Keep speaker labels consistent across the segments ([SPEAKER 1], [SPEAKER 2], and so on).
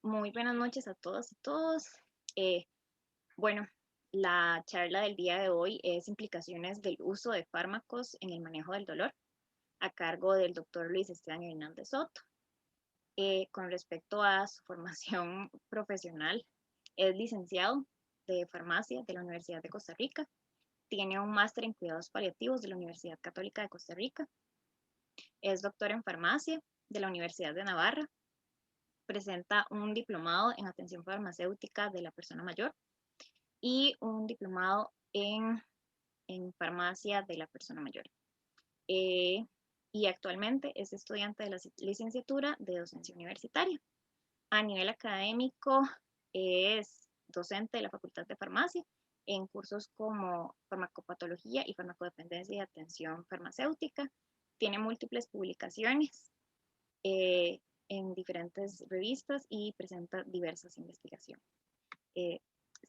[SPEAKER 1] Muy buenas noches a todas y todos. Eh, bueno, la charla del día de hoy es implicaciones del uso de fármacos en el manejo del dolor, a cargo del doctor Luis Esteban Hernández Soto. Con respecto a su formación profesional, es licenciado de farmacia de la Universidad de Costa Rica, tiene un máster en cuidados paliativos de la Universidad Católica de Costa Rica, es doctor en farmacia de la Universidad de Navarra, presenta un diplomado en atención farmacéutica de la persona mayor y un diplomado en farmacia de la persona mayor. Eh, y actualmente es estudiante de la licenciatura de docencia universitaria. A nivel académico es docente de la Facultad de Farmacia en cursos como farmacopatología y farmacodependencia y atención farmacéutica. Tiene múltiples publicaciones eh, en diferentes revistas y presenta diversas investigaciones. Eh,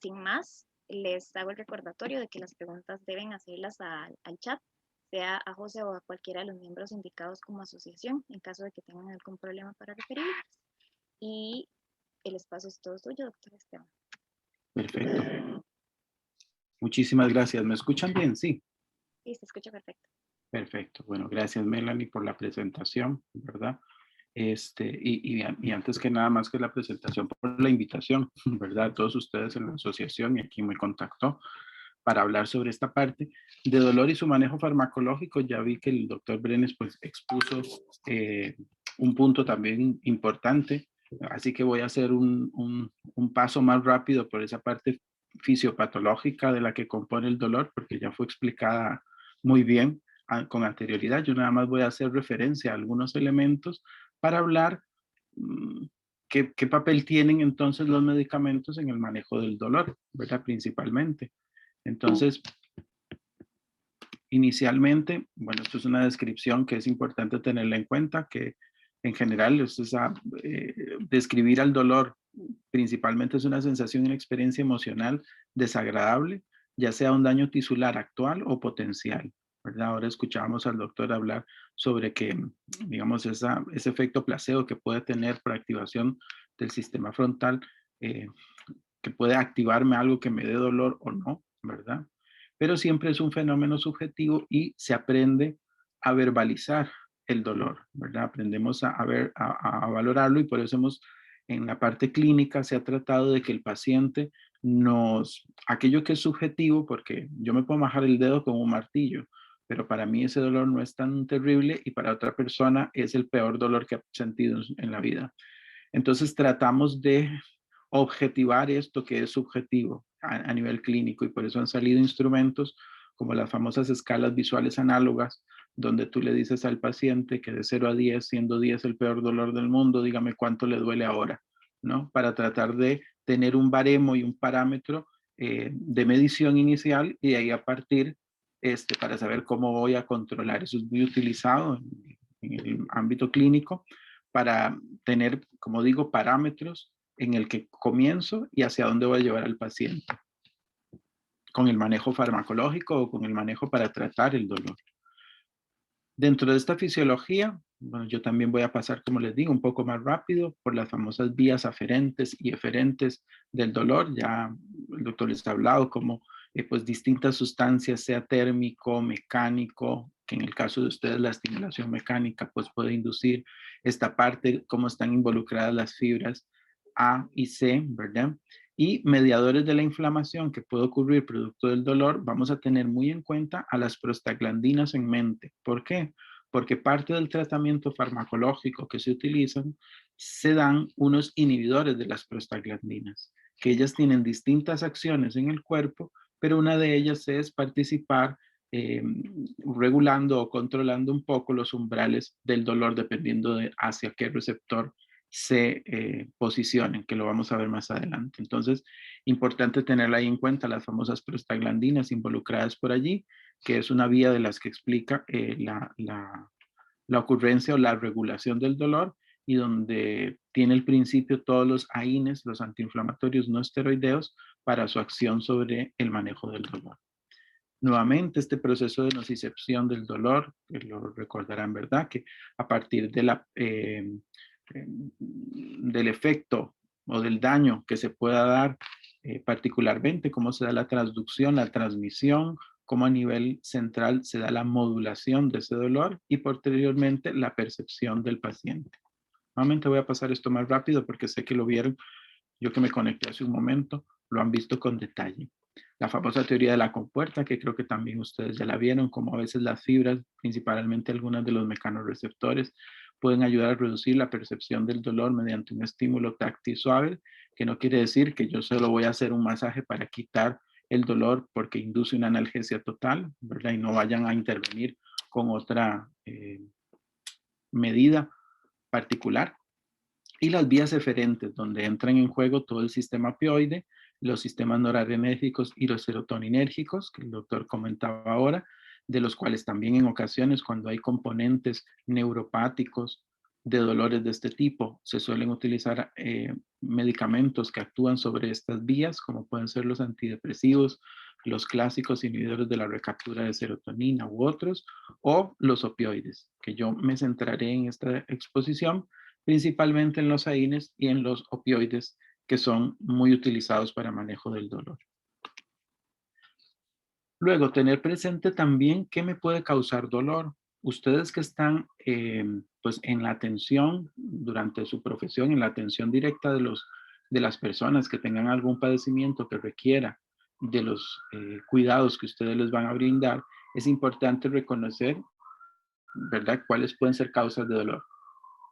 [SPEAKER 1] Sin más, les hago el recordatorio de que las preguntas deben hacerlas al chat, sea a José o a cualquiera de los miembros indicados como asociación, en caso de que tengan algún problema para referirlos. Y el espacio es todo suyo, doctor Esteban.
[SPEAKER 2] Perfecto. Muchísimas gracias. ¿Me escuchan bien? Sí.
[SPEAKER 1] Sí, se escucha perfecto.
[SPEAKER 2] Perfecto. Bueno, gracias Melanie por la presentación, ¿verdad? Y antes que nada más que la presentación, por la invitación, ¿verdad? A todos ustedes en la asociación y aquí me contactó para hablar sobre esta parte de dolor y su manejo farmacológico. Ya vi que el doctor Brenes pues expuso un punto también importante, así que voy a hacer un paso más rápido por esa parte fisiopatológica de la que compone el dolor, porque ya fue explicada muy bien con anterioridad. Yo nada más voy a hacer referencia a algunos elementos para hablar qué papel tienen entonces los medicamentos en el manejo del dolor, ¿verdad? Principalmente. Entonces, inicialmente, bueno, esto es una descripción que es importante tenerla en cuenta, que en general describir al dolor principalmente es una sensación y una experiencia emocional desagradable, ya sea un daño tisular actual o potencial, ¿verdad? Ahora escuchábamos al doctor hablar sobre que, digamos, ese efecto placebo que puede tener por activación del sistema frontal, eh, que puede activarme algo que me dé dolor o no, ¿verdad? Pero siempre es un fenómeno subjetivo y se aprende a verbalizar el dolor, ¿verdad? Aprendemos a valorarlo y por eso en la parte clínica se ha tratado de que el paciente aquello que es subjetivo, porque yo me puedo majar el dedo con un martillo, pero para mí ese dolor no es tan terrible y para otra persona es el peor dolor que ha sentido en la vida. Entonces tratamos de objetivar esto que es subjetivo a nivel clínico y por eso han salido instrumentos como las famosas escalas visuales análogas, donde tú le dices al paciente que de 0 a 10, siendo 10 el peor dolor del mundo, dígame cuánto le duele ahora, ¿no? Para tratar de tener un baremo y un parámetro de medición inicial y de ahí a partir para saber cómo voy a controlar. Eso es muy utilizado en el ámbito clínico para tener, como digo, parámetros en el que comienzo y hacia dónde voy a llevar al paciente, con el manejo farmacológico o con el manejo para tratar el dolor. Dentro de esta fisiología, bueno, yo también voy a pasar, como les digo, un poco más rápido por las famosas vías aferentes y eferentes del dolor. Ya el doctor les ha hablado como pues distintas sustancias, sea térmico, mecánico, que en el caso de ustedes la estimulación mecánica pues puede inducir esta parte, cómo están involucradas las fibras A y C, ¿verdad? Y mediadores de la inflamación que puede ocurrir producto del dolor, vamos a tener muy en cuenta a las prostaglandinas en mente. ¿Por qué? Porque parte del tratamiento farmacológico que se utilizan se dan unos inhibidores de las prostaglandinas, que ellas tienen distintas acciones en el cuerpo, pero una de ellas es participar regulando o controlando un poco los umbrales del dolor dependiendo de hacia qué receptor se posicionen, que lo vamos a ver más adelante. Entonces, importante tenerla ahí en cuenta, las famosas prostaglandinas involucradas por allí, que es una vía de las que explica la ocurrencia o la regulación del dolor y donde tiene el principio todos los AINES, los antiinflamatorios no esteroideos, para su acción sobre el manejo del dolor. Nuevamente, este proceso de nocicepción del dolor, que lo recordarán, ¿verdad? Que a partir del efecto o del daño que se pueda dar, particularmente cómo se da la transducción, la transmisión, cómo a nivel central se da la modulación de ese dolor y posteriormente la percepción del paciente. Nuevamente voy a pasar esto más rápido porque sé que lo vieron, yo que me conecté hace un momento, lo han visto con detalle. La famosa teoría de la compuerta, que creo que también ustedes ya la vieron, como a veces las fibras, principalmente algunas de los mecanorreceptores, pueden ayudar a reducir la percepción del dolor mediante un estímulo táctil suave, que no quiere decir que yo solo voy a hacer un masaje para quitar el dolor porque induce una analgesia total, ¿verdad? Y no vayan a intervenir con otra medida particular. Y las vías eferentes, donde entran en juego todo el sistema opioide, los sistemas noradrenérgicos y los serotoninérgicos, que el doctor comentaba ahora, de los cuales también en ocasiones cuando hay componentes neuropáticos de dolores de este tipo, se suelen utilizar medicamentos que actúan sobre estas vías, como pueden ser los antidepresivos, los clásicos inhibidores de la recaptura de serotonina u otros, o los opioides, que yo me centraré en esta exposición principalmente en los AINES y en los opioides, que son muy utilizados para manejo del dolor. Luego, tener presente también qué me puede causar dolor. Ustedes que están pues en la atención durante su profesión, en la atención directa de las personas que tengan algún padecimiento que requiera de los cuidados que ustedes les van a brindar, es importante reconocer, ¿verdad?, cuáles pueden ser causas de dolor.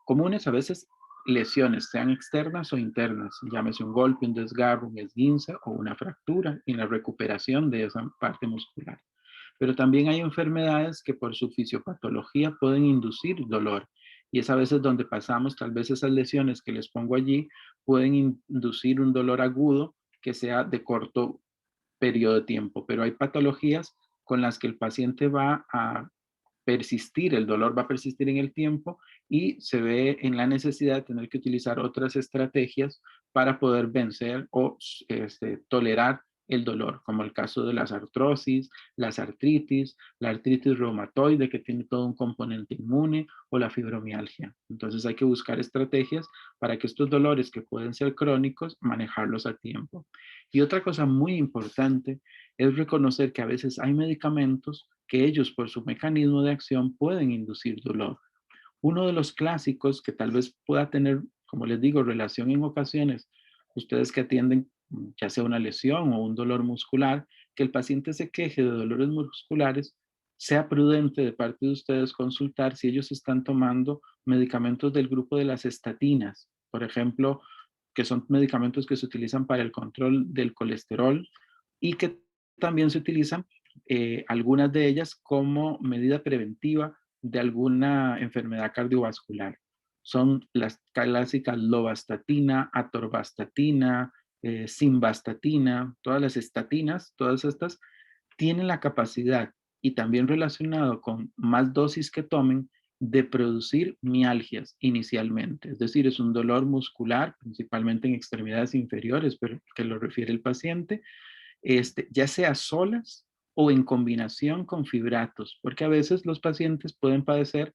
[SPEAKER 2] Comunes a veces lesiones, sean externas o internas, llámese un golpe, un desgarro, un esguince o una fractura en la recuperación de esa parte muscular. Pero también hay enfermedades que por su fisiopatología pueden inducir dolor. Y es a veces donde pasamos, tal vez esas lesiones que les pongo allí pueden inducir un dolor agudo que sea de corto periodo de tiempo. Pero hay patologías con las que el paciente va a persistir, el dolor va a persistir en el tiempo y se ve en la necesidad de tener que utilizar otras estrategias para poder vencer o tolerar el dolor, como el caso de las artrosis, las artritis, la artritis reumatoide que tiene todo un componente inmune o la fibromialgia. Entonces hay que buscar estrategias para que estos dolores que pueden ser crónicos, manejarlos a tiempo. Y otra cosa muy importante es reconocer que a veces hay medicamentos que ellos por su mecanismo de acción pueden inducir dolor. Uno de los clásicos que tal vez pueda tener, como les digo, relación en ocasiones, ustedes que atienden ya sea una lesión o un dolor muscular, que el paciente se queje de dolores musculares, sea prudente de parte de ustedes consultar si ellos están tomando medicamentos del grupo de las estatinas, por ejemplo, que son medicamentos que se utilizan para el control del colesterol y que también se utilizan algunas de ellas como medida preventiva de alguna enfermedad cardiovascular. Son las clásicas lovastatina, atorvastatina, simvastatina, todas las estatinas, todas estas tienen la capacidad y también relacionado con más dosis que tomen de producir mialgias inicialmente. Es decir, es un dolor muscular, principalmente en extremidades inferiores, pero que lo refiere el paciente, ya sea solas o en combinación con fibratos, porque a veces los pacientes pueden padecer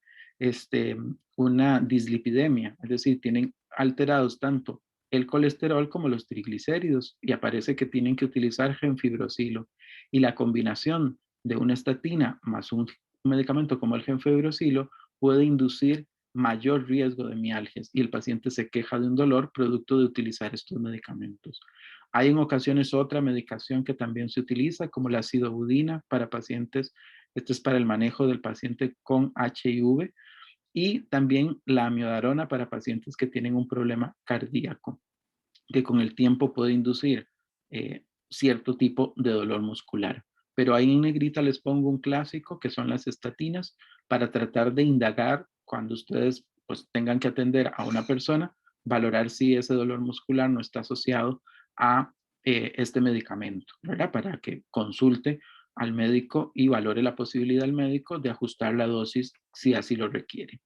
[SPEAKER 2] una dislipidemia, es decir, tienen alterados tanto el colesterol como los triglicéridos y aparece que tienen que utilizar gemfibrosilo. Y la combinación de una estatina más un medicamento como el gemfibrosilo puede inducir mayor riesgo de mialgias y el paciente se queja de un dolor producto de utilizar estos medicamentos. Hay en ocasiones otra medicación que también se utiliza, como la acidobudina para pacientes, esto es para el manejo del paciente con HIV, y también la amiodarona para pacientes que tienen un problema cardíaco, que con el tiempo puede inducir cierto tipo de dolor muscular. Pero ahí en negrita les pongo un clásico que son las estatinas para tratar de indagar cuando ustedes pues tengan que atender a una persona, valorar si ese dolor muscular no está asociado a este medicamento, ¿verdad? Para que consulte al médico y valore la posibilidad del médico de ajustar la dosis si así lo requiere.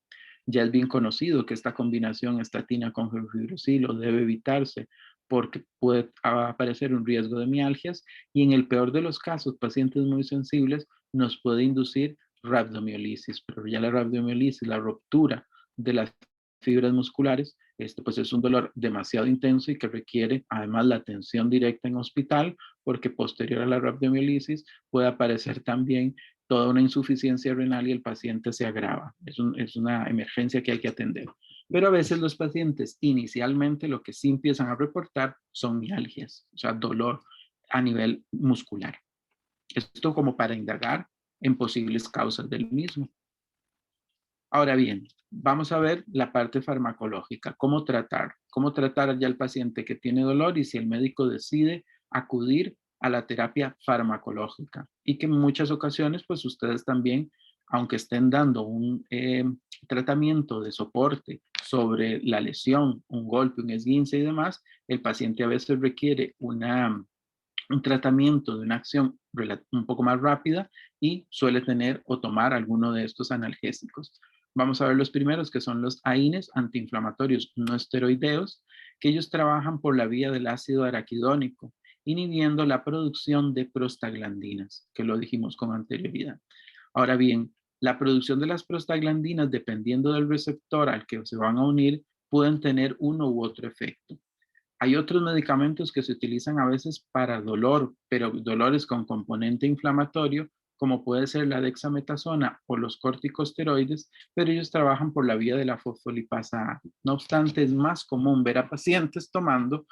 [SPEAKER 2] Ya es bien conocido que esta combinación estatina con gemfibrosilo debe evitarse porque puede aparecer un riesgo de mialgias y en el peor de los casos, pacientes muy sensibles, nos puede inducir rhabdomiolisis, pero ya la rhabdomiolisis, la ruptura de las fibras musculares, pues es un dolor demasiado intenso y que requiere además la atención directa en hospital, porque posterior a la rhabdomiolisis puede aparecer también toda una insuficiencia renal y el paciente se agrava. Es una emergencia que hay que atender. Pero a veces los pacientes inicialmente lo que sí empiezan a reportar son mialgias, o sea, dolor a nivel muscular. Esto como para indagar en posibles causas del mismo. Ahora bien, vamos a ver la parte farmacológica, cómo tratar ya al paciente que tiene dolor y si el médico decide acudir a la terapia farmacológica y que en muchas ocasiones pues ustedes también, aunque estén dando un tratamiento de soporte sobre la lesión, un golpe, un esguince y demás, el paciente a veces requiere un tratamiento de una acción un poco más rápida y suele tener o tomar alguno de estos analgésicos. Vamos a ver los primeros, que son los AINES, antiinflamatorios no esteroideos, que ellos trabajan por la vía del ácido araquidónico, inhibiendo la producción de prostaglandinas, que lo dijimos con anterioridad. Ahora bien, la producción de las prostaglandinas, dependiendo del receptor al que se van a unir, pueden tener uno u otro efecto. Hay otros medicamentos que se utilizan a veces para dolor, pero dolores con componente inflamatorio, como puede ser la dexametasona o los corticosteroides, pero ellos trabajan por la vía de la fosfolipasa A. No obstante, es más común ver a pacientes tomando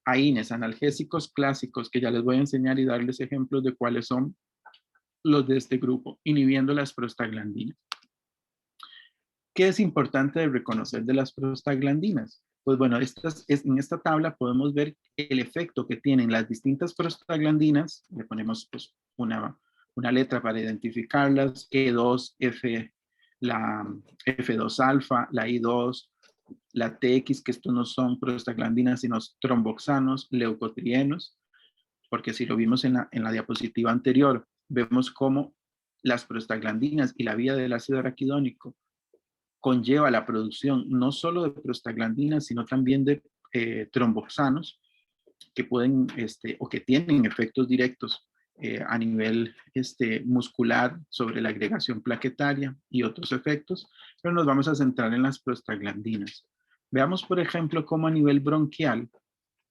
[SPEAKER 2] AINES, analgésicos clásicos, que ya les voy a enseñar y darles ejemplos de cuáles son los de este grupo, inhibiendo las prostaglandinas. ¿Qué es importante de reconocer de las prostaglandinas? Pues bueno, en esta tabla podemos ver el efecto que tienen las distintas prostaglandinas. Le ponemos pues, una letra para identificarlas, E2, la F2 alfa, la I2, la TX, que estos no son prostaglandinas, sino tromboxanos, leucotrienos, porque si lo vimos en la diapositiva anterior, vemos cómo las prostaglandinas y la vía del ácido araquidónico conlleva la producción no solo de prostaglandinas, sino también de tromboxanos que pueden o que tienen efectos directos a nivel muscular sobre la agregación plaquetaria y otros efectos, pero nos vamos a centrar en las prostaglandinas. Veamos, por ejemplo, cómo a nivel bronquial,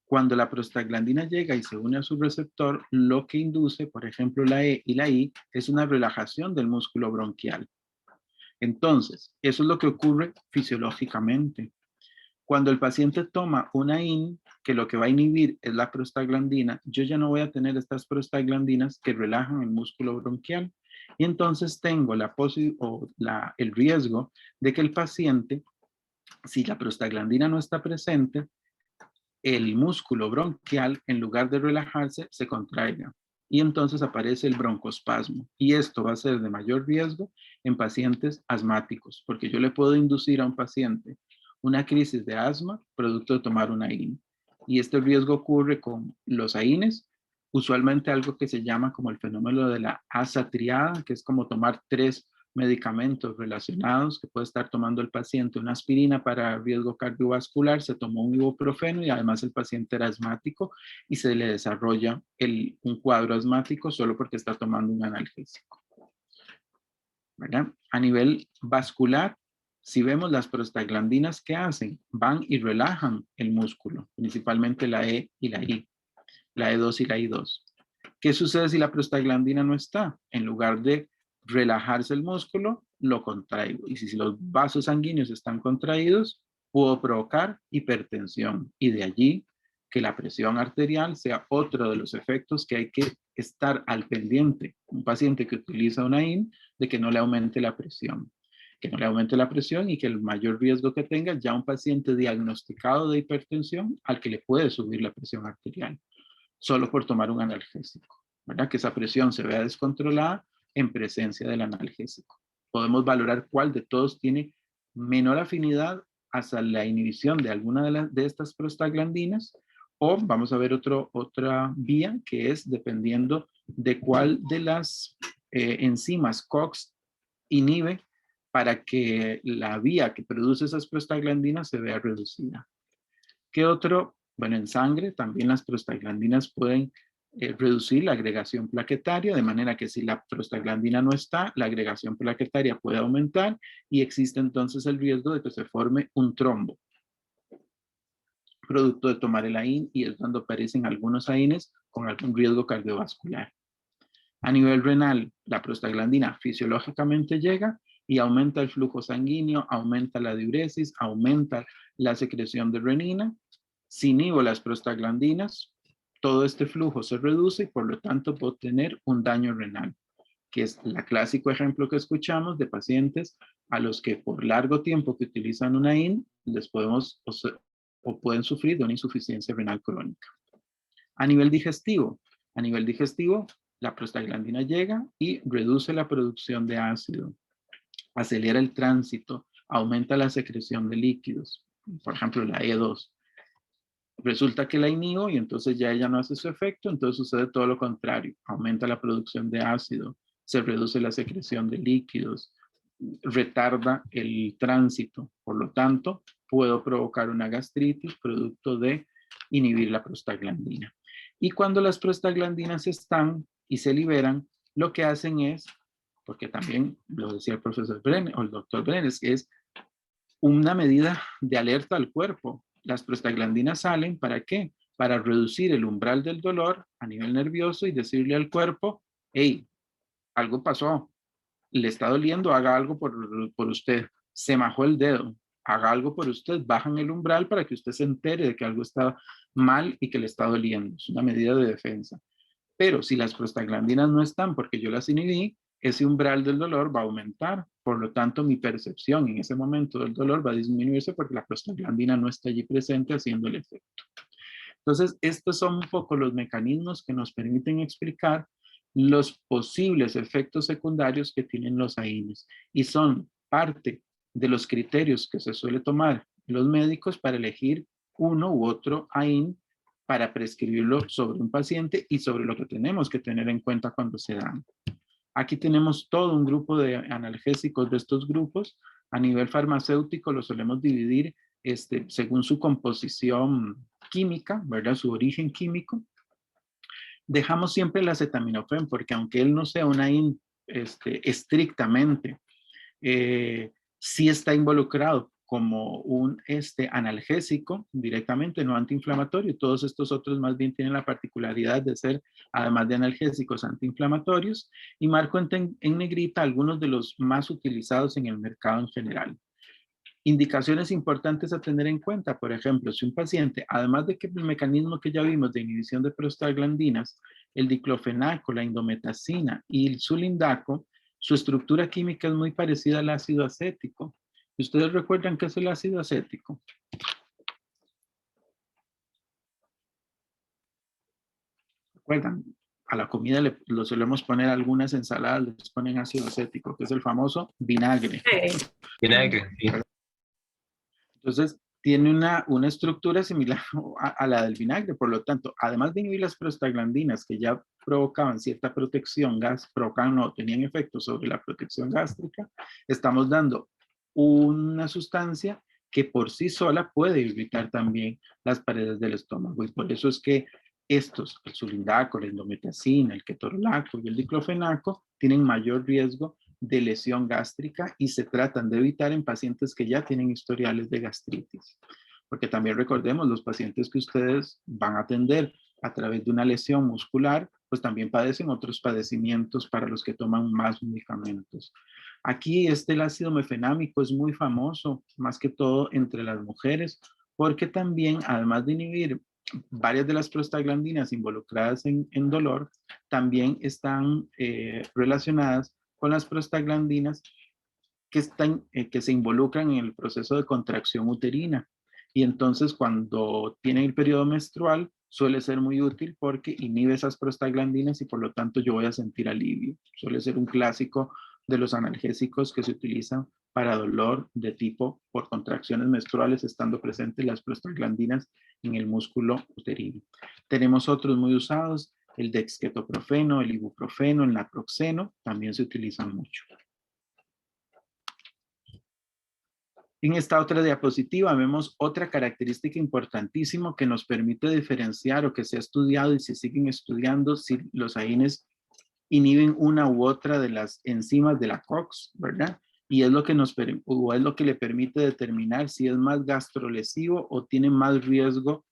[SPEAKER 2] cuando la prostaglandina llega y se une a su receptor, lo que induce, por ejemplo, la E y la I, es una relajación del músculo bronquial. Entonces, eso es lo que ocurre fisiológicamente. Cuando el paciente toma una IN, que lo que va a inhibir es la prostaglandina, yo ya no voy a tener estas prostaglandinas que relajan el músculo bronquial. Y entonces tengo el riesgo de que el paciente, si la prostaglandina no está presente, el músculo bronquial, en lugar de relajarse, se contraiga. Y entonces aparece el broncoespasmo. Y esto va a ser de mayor riesgo en pacientes asmáticos, porque yo le puedo inducir a un paciente una crisis de asma producto de tomar una AINE. Y este riesgo ocurre con los AINES, usualmente algo que se llama como el fenómeno de la asa triada, que es como tomar 3 medicamentos relacionados que puede estar tomando el paciente, una aspirina para riesgo cardiovascular, se tomó un ibuprofeno y además el paciente era asmático y se le desarrolla un cuadro asmático solo porque está tomando un analgésico. ¿Verdad? A nivel vascular, si vemos las prostaglandinas que hacen, van y relajan el músculo, principalmente la E y la I, la E2 y la I2. ¿Qué sucede si la prostaglandina no está? En lugar de relajarse el músculo, lo contraigo. Y si los vasos sanguíneos están contraídos, puedo provocar hipertensión. Y de allí que la presión arterial sea otro de los efectos que hay que estar al pendiente. Un paciente que utiliza una IN, de que no le aumente la presión. Que no le aumente la presión y que el mayor riesgo que tenga ya un paciente diagnosticado de hipertensión al que le puede subir la presión arterial solo por tomar un analgésico, ¿verdad? Que esa presión se vea descontrolada en presencia del analgésico. Podemos valorar cuál de todos tiene menor afinidad hacia la inhibición de alguna de estas prostaglandinas, o vamos a ver otra vía que es dependiendo de cuál de las enzimas COX inhibe para que la vía que produce esas prostaglandinas se vea reducida. ¿Qué otro? Bueno, en sangre también las prostaglandinas pueden reducir la agregación plaquetaria, de manera que si la prostaglandina no está, la agregación plaquetaria puede aumentar y existe entonces el riesgo de que se forme un trombo, producto de tomar el AIN, y es cuando aparecen algunos AINes con algún riesgo cardiovascular. A nivel renal, la prostaglandina fisiológicamente llega y aumenta el flujo sanguíneo, aumenta la diuresis, aumenta la secreción de renina. Si inhibo las prostaglandinas, todo este flujo se reduce y por lo tanto puedo tener un daño renal, que es el clásico ejemplo que escuchamos de pacientes a los que por largo tiempo que utilizan una IN, les podemos o pueden sufrir de una insuficiencia renal crónica. A nivel digestivo, la prostaglandina llega y reduce la producción de ácido, acelera el tránsito, aumenta la secreción de líquidos, por ejemplo la E2. Resulta que la inhibo y entonces ya ella no hace su efecto, entonces sucede todo lo contrario, aumenta la producción de ácido, se reduce la secreción de líquidos, retarda el tránsito, por lo tanto puedo provocar una gastritis producto de inhibir la prostaglandina. Y cuando las prostaglandinas están y se liberan, lo que hacen es, porque también lo decía el profesor Brenes o el doctor Brenes, es una medida de alerta al cuerpo. Las prostaglandinas salen, ¿para qué? Para reducir el umbral del dolor a nivel nervioso y decirle al cuerpo, hey, algo pasó, le está doliendo, haga algo por usted. Se majó el dedo, haga algo por usted. Bajan el umbral para que usted se entere de que algo está mal y que le está doliendo. Es una medida de defensa. Pero si las prostaglandinas no están porque yo las inhibí, ese umbral del dolor va a aumentar. Por lo tanto, mi percepción en ese momento del dolor va a disminuirse porque la prostaglandina no está allí presente haciendo el efecto. Entonces, estos son un poco los mecanismos que nos permiten explicar los posibles efectos secundarios que tienen los AINES y son parte de los criterios que se suele tomar los médicos para elegir uno u otro AIN para prescribirlo sobre un paciente y sobre lo que tenemos que tener en cuenta cuando se dan. Aquí tenemos todo un grupo de analgésicos de estos grupos. A nivel farmacéutico lo solemos dividir según su composición química, ¿verdad? Su origen químico. Dejamos siempre el acetaminofén porque aunque él no sea una IN estrictamente, sí está involucrado como un analgésico directamente, no antiinflamatorio. Todos estos otros más bien tienen la particularidad de ser, además de analgésicos, antiinflamatorios. Y marco en negrita algunos de los más utilizados en el mercado en general. Indicaciones importantes a tener en cuenta, por ejemplo, si un paciente, además de que el mecanismo que ya vimos de inhibición de prostaglandinas, el diclofenaco, la indometacina y el sulindaco, su estructura química es muy parecida al ácido acético. ¿Ustedes recuerdan qué es el ácido acético? ¿Recuerdan? A la comida lo solemos poner algunas ensaladas, les ponen ácido acético, que es el famoso vinagre.
[SPEAKER 3] Sí. Vinagre, sí.
[SPEAKER 2] Entonces, tiene una estructura similar a la del vinagre, por lo tanto, además de inhibir las prostaglandinas que ya provocaban cierta protección, tenían efecto sobre la protección gástrica, estamos dando una sustancia que por sí sola puede irritar también las paredes del estómago y por eso es que estos, el sulindaco, la indometacina, el ketorolaco y el diclofenaco, tienen mayor riesgo de lesión gástrica y se tratan de evitar en pacientes que ya tienen historiales de gastritis. Porque también recordemos, los pacientes que ustedes van a atender a través de una lesión muscular, pues también padecen otros padecimientos para los que toman más medicamentos. Aquí el ácido mefenámico es muy famoso, más que todo entre las mujeres, porque también, además de inhibir varias de las prostaglandinas involucradas en dolor, también están relacionadas con las prostaglandinas que se involucran en el proceso de contracción uterina. Y entonces cuando tienen el periodo menstrual suele ser muy útil porque inhibe esas prostaglandinas y por lo tanto yo voy a sentir alivio. Suele ser un clásico de los analgésicos que se utilizan para dolor de tipo por contracciones menstruales estando presentes las prostaglandinas en el músculo uterino. Tenemos otros muy usados, el dexketoprofeno, el ibuprofeno, el naproxeno, también se utilizan mucho. En esta otra diapositiva vemos otra característica importantísima que nos permite diferenciar o que se ha estudiado y se siguen estudiando si los AINES inhiben una u otra de las enzimas de la COX, ¿verdad? Y es lo que es lo que le permite determinar si es más gastrolesivo o tiene más riesgo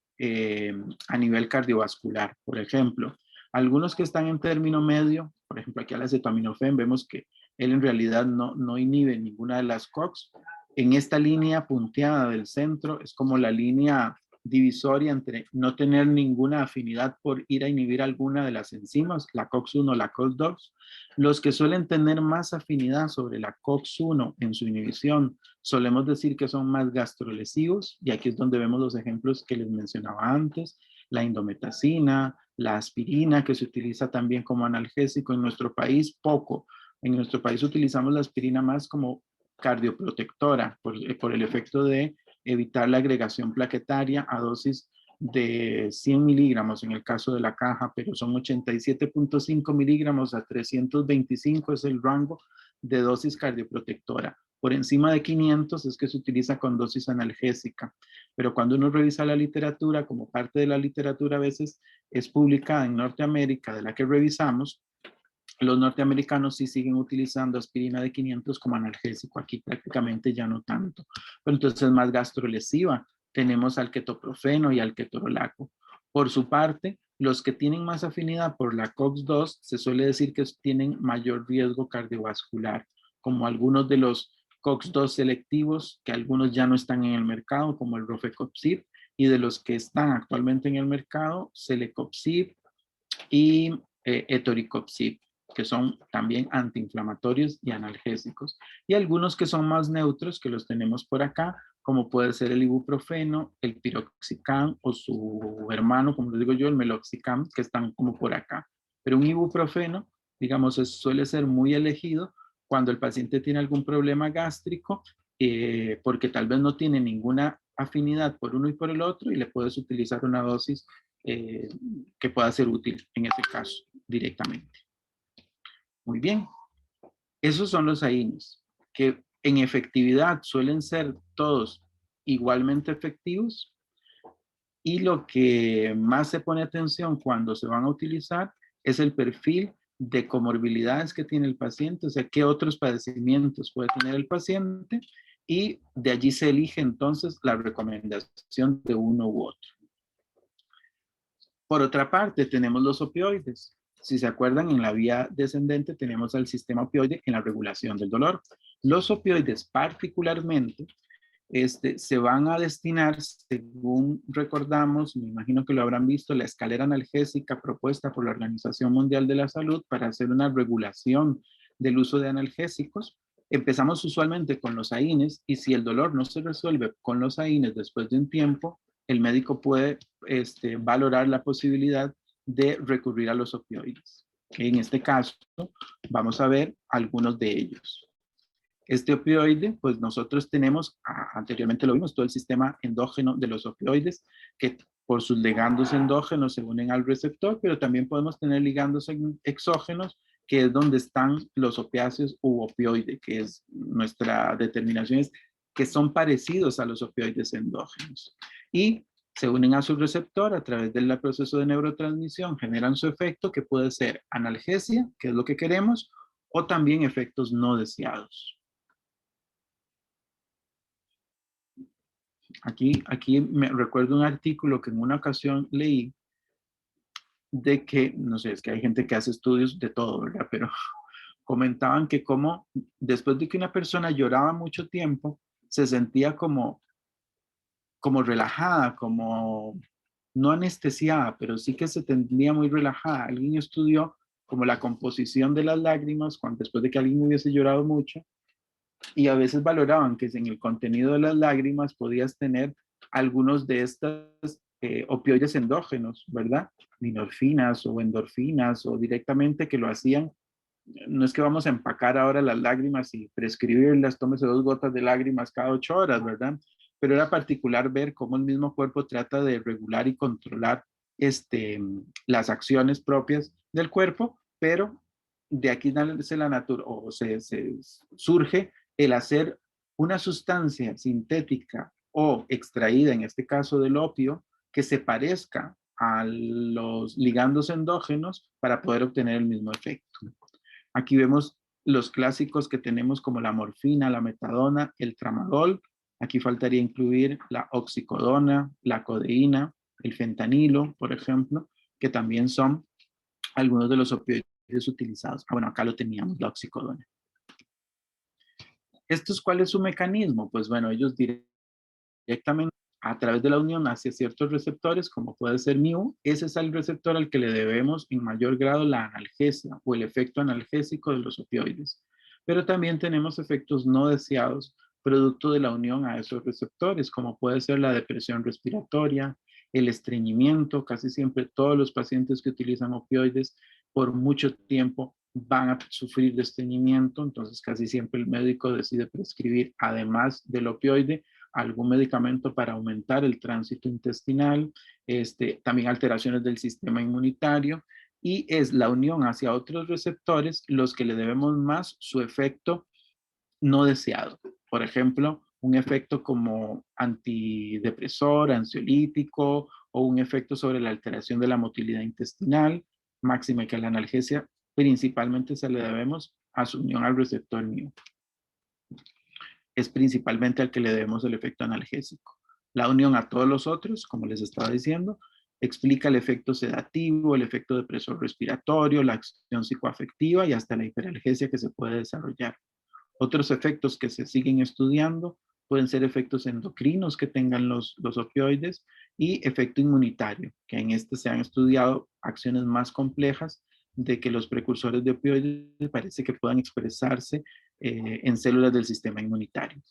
[SPEAKER 2] a nivel cardiovascular. Por ejemplo, algunos que están en término medio, por ejemplo, aquí al acetaminofén, vemos que él en realidad no inhibe ninguna de las COX. En esta línea punteada del centro es como la línea divisoria entre no tener ninguna afinidad por ir a inhibir alguna de las enzimas, la COX-1 o la COX-2. Los que suelen tener más afinidad sobre la COX-1 en su inhibición, solemos decir que son más gastrolesivos, y aquí es donde vemos los ejemplos que les mencionaba antes, la indometacina, la aspirina, que se utiliza también como analgésico en nuestro país, poco. En nuestro país utilizamos la aspirina más como cardioprotectora por el efecto de evitar la agregación plaquetaria a dosis de 100 miligramos en el caso de la caja, pero son 87.5 miligramos a 325 es el rango de dosis cardioprotectora. Por encima de 500 es que se utiliza con dosis analgésica, pero cuando uno revisa la literatura, como parte de la literatura a veces es publicada en Norteamérica, de la que revisamos, los norteamericanos sí siguen utilizando aspirina de 500 como analgésico, aquí prácticamente ya no tanto, pero entonces es más gastrolesiva. Tenemos al ketoprofeno y al ketorolaco. Por su parte, los que tienen más afinidad por la COX-2 se suele decir que tienen mayor riesgo cardiovascular, como algunos de los COX-2 selectivos, que algunos ya no están en el mercado, como el rofecoxib, y de los que están actualmente en el mercado, celecoxib y etoricoxib, que son también antiinflamatorios y analgésicos. Y algunos que son más neutros, que los tenemos por acá, como puede ser el ibuprofeno, el piroxicam o su hermano, como les digo yo, el meloxicam, que están como por acá. Pero un ibuprofeno, digamos, suele ser muy elegido cuando el paciente tiene algún problema gástrico, porque tal vez no tiene ninguna afinidad por uno y por el otro y le puedes utilizar una dosis que pueda ser útil en ese caso directamente. Muy bien, esos son los AINES, que en efectividad suelen ser todos igualmente efectivos, y lo que más se pone atención cuando se van a utilizar es el perfil de comorbilidades que tiene el paciente, o sea, qué otros padecimientos puede tener el paciente, y de allí se elige entonces la recomendación de uno u otro. Por otra parte, tenemos los opioides. Si se acuerdan, en la vía descendente tenemos al sistema opioide en la regulación del dolor. Los opioides particularmente se van a destinar, según recordamos, me imagino que lo habrán visto, la escalera analgésica propuesta por la Organización Mundial de la Salud para hacer una regulación del uso de analgésicos. Empezamos usualmente con los AINES, y si el dolor no se resuelve con los AINES después de un tiempo, el médico puede valorar la posibilidad de recurrir a los opioides. En este caso, vamos a ver algunos de ellos. Este opioide, pues nosotros tenemos, anteriormente lo vimos, todo el sistema endógeno de los opioides, que por sus ligandos endógenos se unen al receptor, pero también podemos tener ligandos exógenos, que es donde están los opiáceos u opioide, que es nuestra determinación, es que son parecidos a los opioides endógenos. Y se unen a su receptor a través del proceso de neurotransmisión, generan su efecto, que puede ser analgesia, que es lo que queremos, o también efectos no deseados. Aquí me recuerdo un artículo que en una ocasión leí de que, no sé, es que hay gente que hace estudios de todo, ¿verdad? Pero comentaban que como después de que una persona lloraba mucho tiempo, se sentía como relajada, como no anestesiada, pero sí que se tendría muy relajada. Alguien estudió como la composición de las lágrimas después de que alguien hubiese llorado mucho, y a veces valoraban que en el contenido de las lágrimas podías tener algunos de estos opioides endógenos, ¿verdad? Minorfinas o endorfinas, o directamente que lo hacían. No es que vamos a empacar ahora las lágrimas y prescribirlas, tómese 2 gotas de lágrimas cada 8 horas, ¿verdad? Pero era particular ver cómo el mismo cuerpo trata de regular y controlar las acciones propias del cuerpo, pero de aquí se surge el hacer una sustancia sintética o extraída, en este caso del opio, que se parezca a los ligandos endógenos para poder obtener el mismo efecto. Aquí vemos los clásicos que tenemos como la morfina, la metadona, el tramadol. Aquí faltaría incluir la oxicodona, la codeína, el fentanilo, por ejemplo, que también son algunos de los opioides utilizados. Bueno, acá lo teníamos, la oxicodona. ¿Cuál es su mecanismo? Pues bueno, ellos directamente a través de la unión hacia ciertos receptores, como puede ser mu, ese es el receptor al que le debemos en mayor grado la analgesia o el efecto analgésico de los opioides. Pero también tenemos efectos no deseados producto de la unión a esos receptores, como puede ser la depresión respiratoria, el estreñimiento. Casi siempre todos los pacientes que utilizan opioides por mucho tiempo van a sufrir de estreñimiento, entonces casi siempre el médico decide prescribir, además del opioide, algún medicamento para aumentar el tránsito intestinal, también alteraciones del sistema inmunitario, y es la unión hacia otros receptores los que le debemos más su efecto no deseado. Por ejemplo, un efecto como antidepresor, ansiolítico, o un efecto sobre la alteración de la motilidad intestinal, máxima que la analgesia principalmente se le debemos a su unión al receptor mu. Es principalmente al que le debemos el efecto analgésico. La unión a todos los otros, como les estaba diciendo, explica el efecto sedativo, el efecto depresor respiratorio, la acción psicoafectiva y hasta la hiperalgesia que se puede desarrollar. Otros efectos que se siguen estudiando pueden ser efectos endocrinos que tengan los opioides y efecto inmunitario, que en este se han estudiado acciones más complejas de que los precursores de opioides parece que puedan expresarse en células del sistema inmunitario.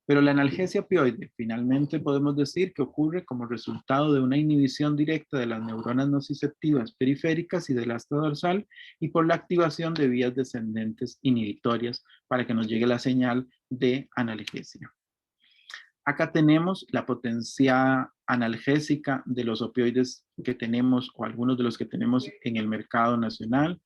[SPEAKER 2] Pero la analgesia opioide, finalmente podemos decir que ocurre como resultado de una inhibición directa de las neuronas nociceptivas periféricas y del asta dorsal y por la activación de vías descendentes inhibitorias para que nos llegue la señal de analgesia. Acá tenemos la potencia analgésica de los opioides que tenemos o algunos de los que tenemos en el mercado nacional.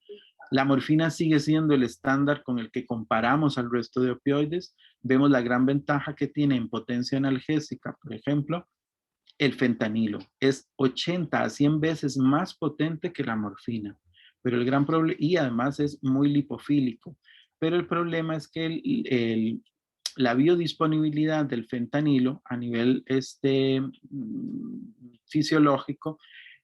[SPEAKER 2] La morfina sigue siendo el estándar con el que comparamos al resto de opioides. Vemos la gran ventaja que tiene en potencia analgésica, por ejemplo, el fentanilo. Es 80 a 100 veces más potente que la morfina. Pero el gran problema, y además es muy lipofílico. Pero el problema es que la biodisponibilidad del fentanilo a nivel fisiológico,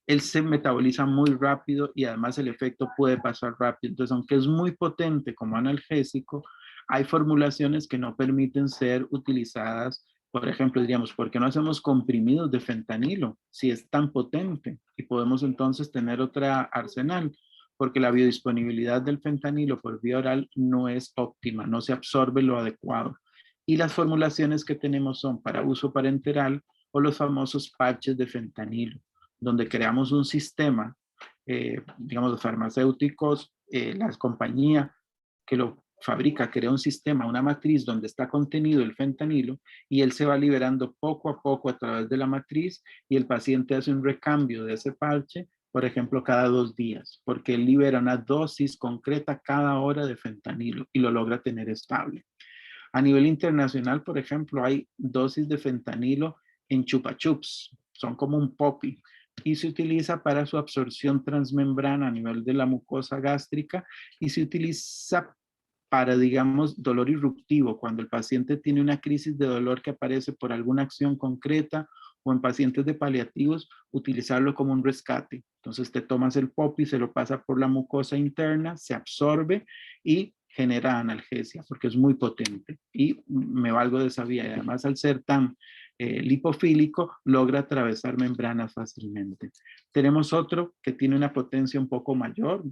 [SPEAKER 2] él se metaboliza muy rápido y además el efecto puede pasar rápido. Entonces, aunque es muy potente como analgésico, hay formulaciones que no permiten ser utilizadas. Por ejemplo, diríamos, ¿por qué no hacemos comprimidos de fentanilo si es tan potente? Y podemos entonces tener otra arsenal, porque la biodisponibilidad del fentanilo por vía oral no es óptima, no se absorbe lo adecuado. Y las formulaciones que tenemos son para uso parenteral o los famosos parches de fentanilo, donde creamos un sistema, digamos, los farmacéuticos, la compañía que lo fabrica, crea un sistema, una matriz donde está contenido el fentanilo y él se va liberando poco a poco a través de la matriz y el paciente hace un recambio de ese parche, por ejemplo, cada 2 días, porque él libera una dosis concreta cada hora de fentanilo y lo logra tener estable. A nivel internacional, por ejemplo, hay dosis de fentanilo en chupa chups, son como un poppy, y se utiliza para su absorción transmembrana a nivel de la mucosa gástrica y se utiliza para, digamos, dolor irruptivo, cuando el paciente tiene una crisis de dolor que aparece por alguna acción concreta o en pacientes de paliativos, utilizarlo como un rescate. Entonces te tomas el poppy, se lo pasa por la mucosa interna, se absorbe y genera analgesia porque es muy potente y me valgo de esa vía. Y además al ser tan lipofílico logra atravesar membranas fácilmente. Tenemos otro que tiene una potencia un poco mayor,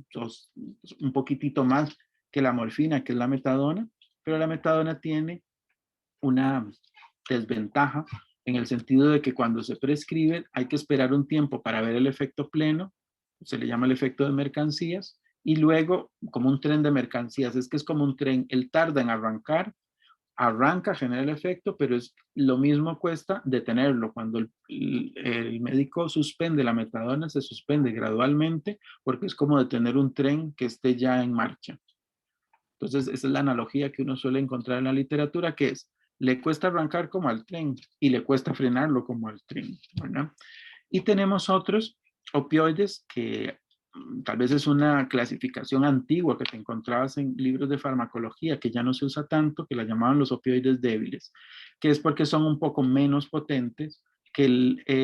[SPEAKER 2] un poquitito más que la morfina, que es la metadona, pero la metadona tiene una desventaja en el sentido de que cuando se prescribe hay que esperar un tiempo para ver el efecto pleno, se le llama el efecto de mercancías, y luego como un tren de mercancías, es que es como un tren, él tarda en arranca, genera el efecto, pero es lo mismo cuesta detenerlo. Cuando el médico suspende la metadona, se suspende gradualmente porque es como detener un tren que esté ya en marcha. Entonces, esa es la analogía que uno suele encontrar en la literatura, que es le cuesta arrancar como al tren y le cuesta frenarlo como al tren, ¿verdad? Y tenemos otros opioides que tal vez es una clasificación antigua que te encontrabas en libros de farmacología, que ya no se usa tanto, que la llamaban los opioides débiles, que es porque son un poco menos potentes que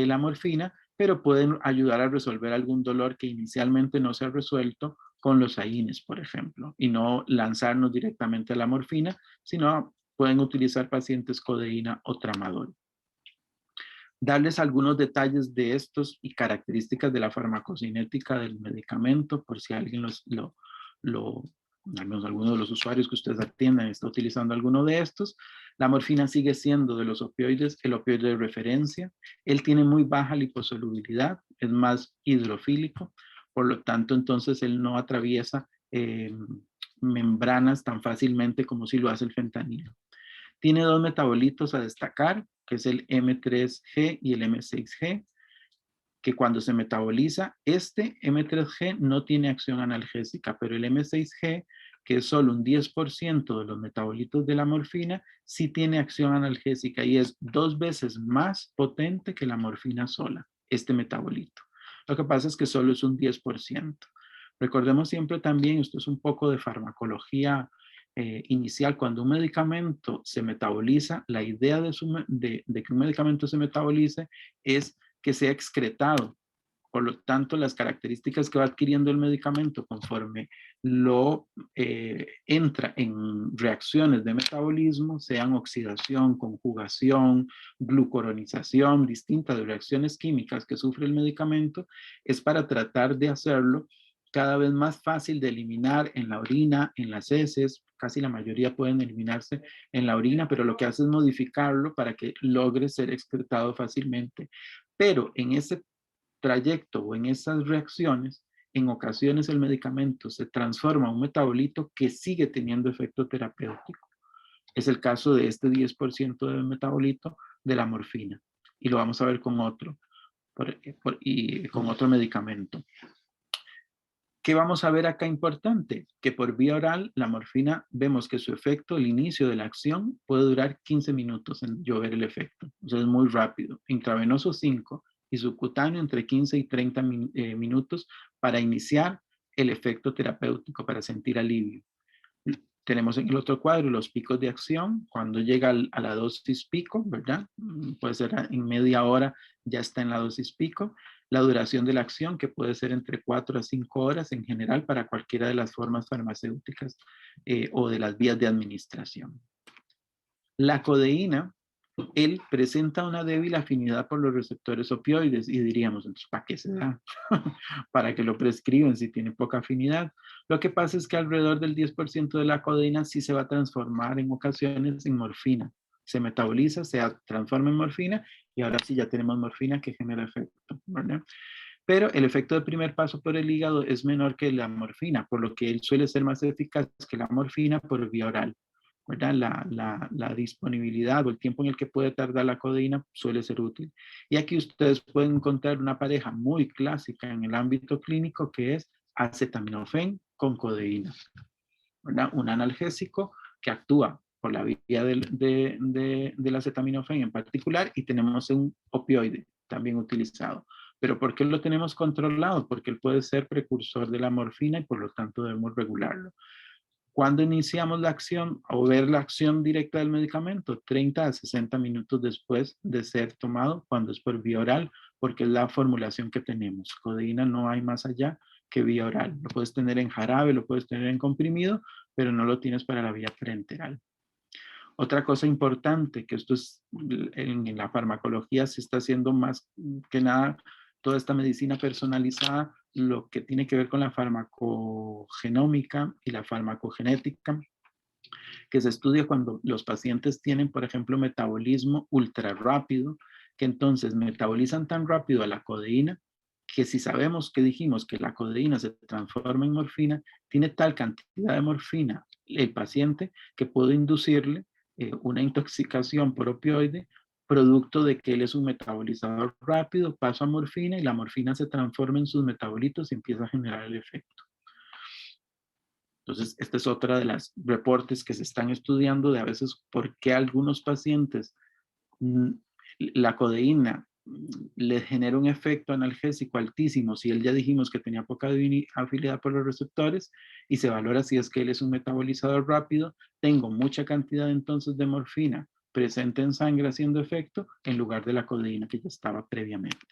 [SPEAKER 2] la morfina, pero pueden ayudar a resolver algún dolor que inicialmente no se ha resuelto con los AINES, por ejemplo, y no lanzarnos directamente a la morfina, sino pueden utilizar pacientes codeína o tramadol. Darles algunos detalles de estos y características de la farmacocinética del medicamento, por si alguien al menos alguno de los usuarios que ustedes atiendan está utilizando alguno de estos. La morfina sigue siendo de los opioides el opioide de referencia. Él tiene muy baja liposolubilidad, es más hidrofílico, por lo tanto, entonces él no atraviesa membranas tan fácilmente como si lo hace el fentanilo. Tiene dos metabolitos a destacar, que es el M3G y el M6G, que cuando se metaboliza, este M3G no tiene acción analgésica, pero el M6G, que es solo un 10% de los metabolitos de la morfina, sí tiene acción analgésica y es 2 veces más potente que la morfina sola, este metabolito. Lo que pasa es que solo es un 10%. Recordemos siempre también, esto es un poco de farmacología inicial, cuando un medicamento se metaboliza, la idea de que un medicamento se metabolice es que sea excretado. Por lo tanto, las características que va adquiriendo el medicamento conforme lo entra en reacciones de metabolismo, sean oxidación, conjugación, glucuronización, distintas reacciones químicas que sufre el medicamento, es para tratar de hacerlo cada vez más fácil de eliminar en la orina, en las heces, casi la mayoría pueden eliminarse en la orina, pero lo que hace es modificarlo para que logre ser excretado fácilmente. Pero en ese trayecto o en esas reacciones, en ocasiones el medicamento se transforma en un metabolito que sigue teniendo efecto terapéutico. Es el caso de este 10% del metabolito de la morfina. Y lo vamos a ver con otro, con otro medicamento. ¿Qué vamos a ver acá importante? Que por vía oral, la morfina, vemos que su efecto, el inicio de la acción, puede durar 15 minutos en yo ver el efecto. O sea, es muy rápido. Intravenoso 5 y subcutáneo entre 15 y 30 minutos para iniciar el efecto terapéutico, para sentir alivio. Tenemos en el otro cuadro los picos de acción, cuando llega a la dosis pico, ¿verdad? Puede ser en media hora, ya está en la dosis pico. La duración de la acción, que puede ser entre 4 a 5 horas en general para cualquiera de las formas farmacéuticas o de las vías de administración. La codeína, él presenta una débil afinidad por los receptores opioides y diríamos, entonces, ¿para qué se da? ¿Para qué lo prescriben si tiene poca afinidad? Lo que pasa es que alrededor del 10% de la codeína sí se va a transformar en ocasiones en morfina. Se metaboliza, se transforma en morfina y ahora sí ya tenemos morfina que genera efecto, ¿verdad? Pero el efecto del primer paso por el hígado es menor que la morfina, por lo que él suele ser más eficaz que la morfina por vía oral. ¿Verdad? La disponibilidad o el tiempo en el que puede tardar la codeína suele ser útil. Y aquí ustedes pueden encontrar una pareja muy clásica en el ámbito clínico que es acetaminofén con codeína. ¿Verdad? Un analgésico que actúa por la vía del acetaminofén en particular y tenemos un opioide también utilizado. ¿Pero por qué lo tenemos controlado? Porque él puede ser precursor de la morfina y por lo tanto debemos regularlo. ¿Cuándo iniciamos la acción o ver la acción directa del medicamento? 30 a 60 minutos después de ser tomado, cuando es por vía oral, porque es la formulación que tenemos. Codeína no hay más allá que vía oral. Lo puedes tener en jarabe, lo puedes tener en comprimido, pero no lo tienes para la vía parenteral. Otra cosa importante, que esto es en la farmacología se está haciendo más que nada toda esta medicina personalizada, lo que tiene que ver con la farmacogenómica y la farmacogenética, que se estudia cuando los pacientes tienen, por ejemplo, metabolismo ultra rápido, que entonces metabolizan tan rápido a la codeína, que si sabemos que dijimos que la codeína se transforma en morfina, tiene tal cantidad de morfina el paciente que puede inducirle una intoxicación por opioide, producto de que él es un metabolizador rápido, pasa a morfina y la morfina se transforma en sus metabolitos y empieza a generar el efecto. Entonces, esta es otra de las reportes que se están estudiando de a veces por qué algunos pacientes la codeína les genera un efecto analgésico altísimo si él ya dijimos que tenía poca afinidad por los receptores y se valora si es que él es un metabolizador rápido, tengo mucha cantidad entonces de morfina presente en sangre haciendo efecto en lugar de la codeína que ya estaba previamente.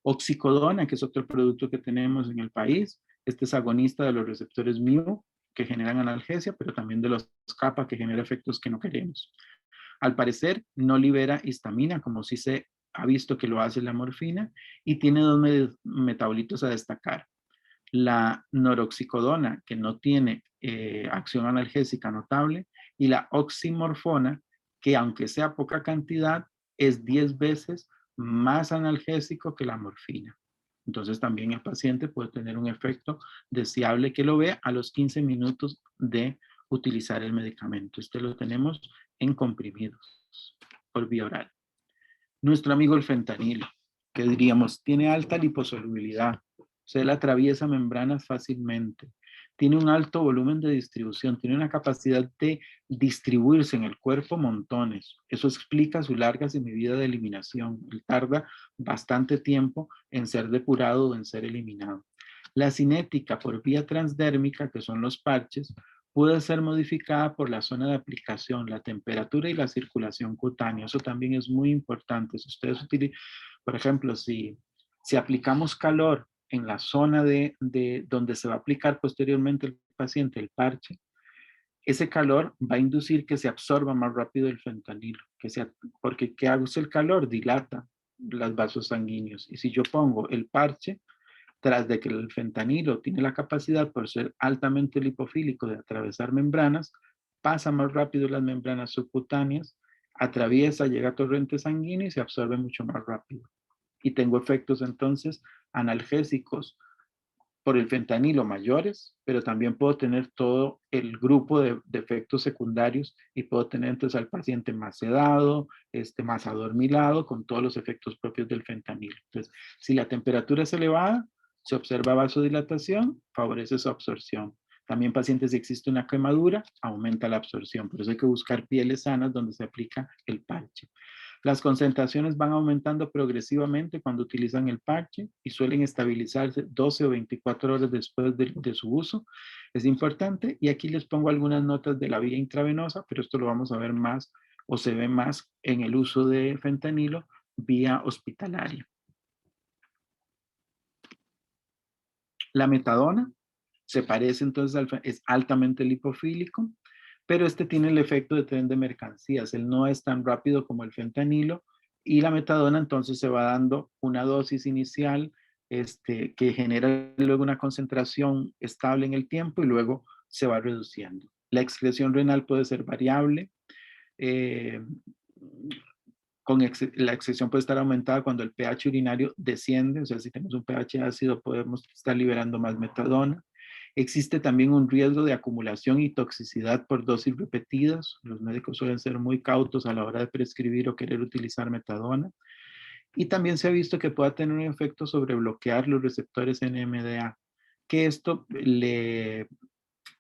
[SPEAKER 2] Oxicodona, que es otro producto que tenemos en el país, este es agonista de los receptores mu que generan analgesia, pero también de los kappa que genera efectos que no queremos. Al parecer, no libera histamina, como sí se ha visto que lo hace la morfina, y tiene dos metabolitos a destacar. La noroxicodona, que no tiene acción analgésica notable, y la oximorfona, que aunque sea poca cantidad, es 10 veces más analgésico que la morfina. Entonces también el paciente puede tener un efecto deseable que lo vea a los 15 minutos de utilizar el medicamento. Este lo tenemos en comprimidos por vía oral. Nuestro amigo el fentanilo, que diríamos, tiene alta liposolubilidad, o sea, él atraviesa membranas fácilmente, tiene un alto volumen de distribución, tiene una capacidad de distribuirse en el cuerpo montones. Eso explica su larga semivida de eliminación. Él tarda bastante tiempo en ser depurado o en ser eliminado. La cinética por vía transdérmica, que son los parches, puede ser modificada por la zona de aplicación, la temperatura y la circulación cutánea. Eso también es muy importante. Si ustedes utilizan, por ejemplo, si aplicamos calor en la zona de donde se va a aplicar posteriormente el paciente el parche, ese calor va a inducir que se absorba más rápido el fentanilo, porque ¿qué hace el calor? Dilata los vasos sanguíneos. Y si yo pongo el parche, tras de que el fentanilo tiene la capacidad por ser altamente lipofílico de atravesar membranas, pasa más rápido las membranas subcutáneas, atraviesa, llega a torrente sanguíneo y se absorbe mucho más rápido. Y tengo efectos entonces analgésicos por el fentanilo mayores, pero también puedo tener todo el grupo de efectos secundarios y puedo tener entonces al paciente más sedado, más adormilado, con todos los efectos propios del fentanilo. Entonces, si la temperatura es elevada, se observa vasodilatación, favorece su absorción. También pacientes, si existe una quemadura, aumenta la absorción. Por eso hay que buscar pieles sanas donde se aplica el parche. Las concentraciones van aumentando progresivamente cuando utilizan el parche y suelen estabilizarse 12 o 24 horas después de su uso. Es importante y aquí les pongo algunas notas de la vía intravenosa, pero esto lo vamos a ver más o se ve más en el uso de fentanilo vía hospitalaria. La metadona se parece entonces, es altamente lipofílico, pero este tiene el efecto de tren de mercancías. Él no es tan rápido como el fentanilo y la metadona entonces se va dando una dosis inicial que genera luego una concentración estable en el tiempo y luego se va reduciendo. La excreción renal puede ser variable. La excreción puede estar aumentada cuando el pH urinario desciende, o sea, si tenemos un pH ácido podemos estar liberando más metadona. Existe también un riesgo de acumulación y toxicidad por dosis repetidas. Los médicos suelen ser muy cautos a la hora de prescribir o querer utilizar metadona. Y también se ha visto que pueda tener un efecto sobre bloquear los receptores NMDA, que esto le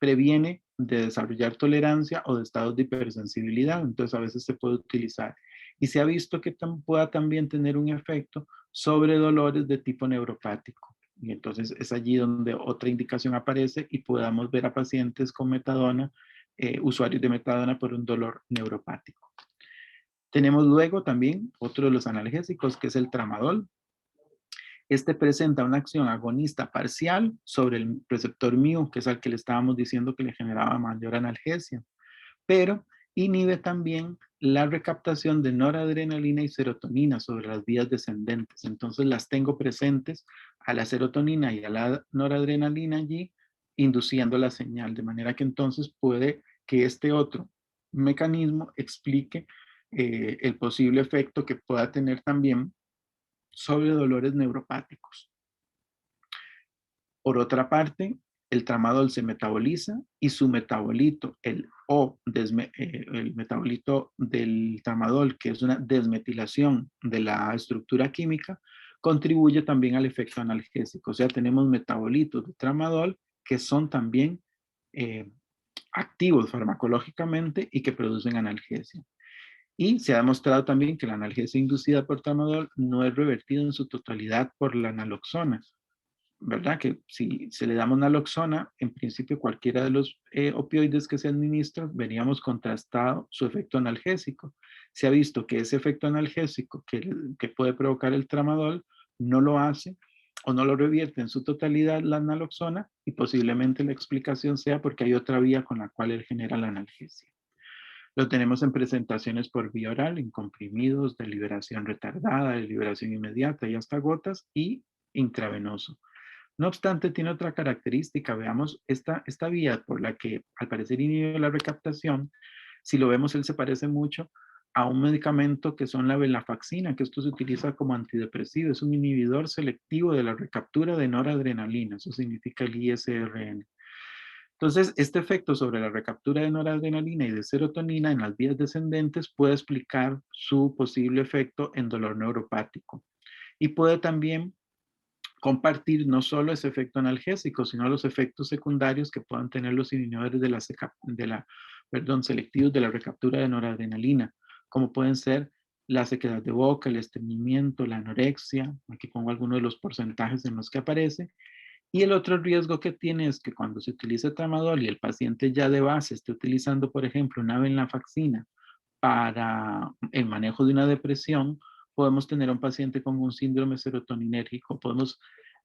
[SPEAKER 2] previene de desarrollar tolerancia o de estados de hipersensibilidad. Entonces a veces se puede utilizar. Y se ha visto que pueda también tener un efecto sobre dolores de tipo neuropático. Y entonces es allí donde otra indicación aparece y podamos ver a pacientes con metadona, usuarios de metadona por un dolor neuropático. Tenemos luego también otro de los analgésicos que es el tramadol. Este presenta una acción agonista parcial sobre el receptor mu, que es al que le estábamos diciendo que le generaba mayor analgesia, pero inhibe también la recaptación de noradrenalina y serotonina sobre las vías descendentes. Entonces las tengo presentes a la serotonina y a la noradrenalina allí, induciendo la señal, de manera que entonces puede que este otro mecanismo explique el posible efecto que pueda tener también sobre dolores neuropáticos. Por otra parte, el tramadol se metaboliza y su metabolito, el metabolito del tramadol, que es una desmetilación de la estructura química, contribuye también al efecto analgésico. O sea, tenemos metabolitos de tramadol que son también activos farmacológicamente y que producen analgesia. Y se ha demostrado también que la analgesia inducida por tramadol no es revertida en su totalidad por la naloxona, ¿verdad? Que si se le damos naloxona, en principio cualquiera de los opioides que se administran, veríamos contrastado su efecto analgésico. Se ha visto que ese efecto analgésico que puede provocar el tramadol no lo hace o no lo revierte en su totalidad la naloxona, y posiblemente la explicación sea porque hay otra vía con la cual él genera la analgesia. Lo tenemos en presentaciones por vía oral, en comprimidos de liberación retardada, de liberación inmediata y hasta gotas, y intravenoso. No obstante, tiene otra característica. Veamos esta vía por la que al parecer inhibe la recaptación. Si lo vemos, él se parece mucho a un medicamento que son la venlafaxina, que esto se utiliza como antidepresivo. Es un inhibidor selectivo de la recaptura de noradrenalina. Eso significa el ISRN. Entonces, este efecto sobre la recaptura de noradrenalina y de serotonina en las vías descendentes puede explicar su posible efecto en dolor neuropático. Y puede también compartir no solo ese efecto analgésico, sino los efectos secundarios que puedan tener los inhibidores selectivos de la recaptura de noradrenalina, como pueden ser la sequedad de boca, el estreñimiento, la anorexia. Aquí pongo algunos de los porcentajes en los que aparece. Y el otro riesgo que tiene es que cuando se utiliza tramadol y el paciente ya de base esté utilizando, por ejemplo, una venlafaxina para el manejo de una depresión, podemos tener un paciente con un síndrome serotoninérgico, podemos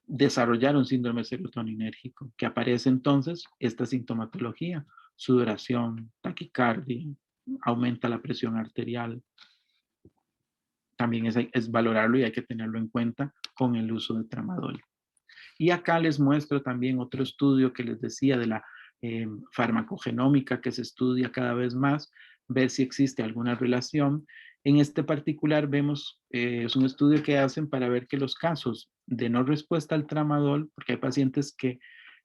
[SPEAKER 2] desarrollar un síndrome serotoninérgico, que aparece entonces esta sintomatología: sudoración, taquicardia, aumenta la presión arterial. También es valorarlo y hay que tenerlo en cuenta con el uso de tramadol. Y acá les muestro también otro estudio que les decía de la farmacogenómica, que se estudia cada vez más, ver si existe alguna relación. En este particular vemos, es un estudio que hacen para ver que los casos de no respuesta al tramadol, porque hay pacientes que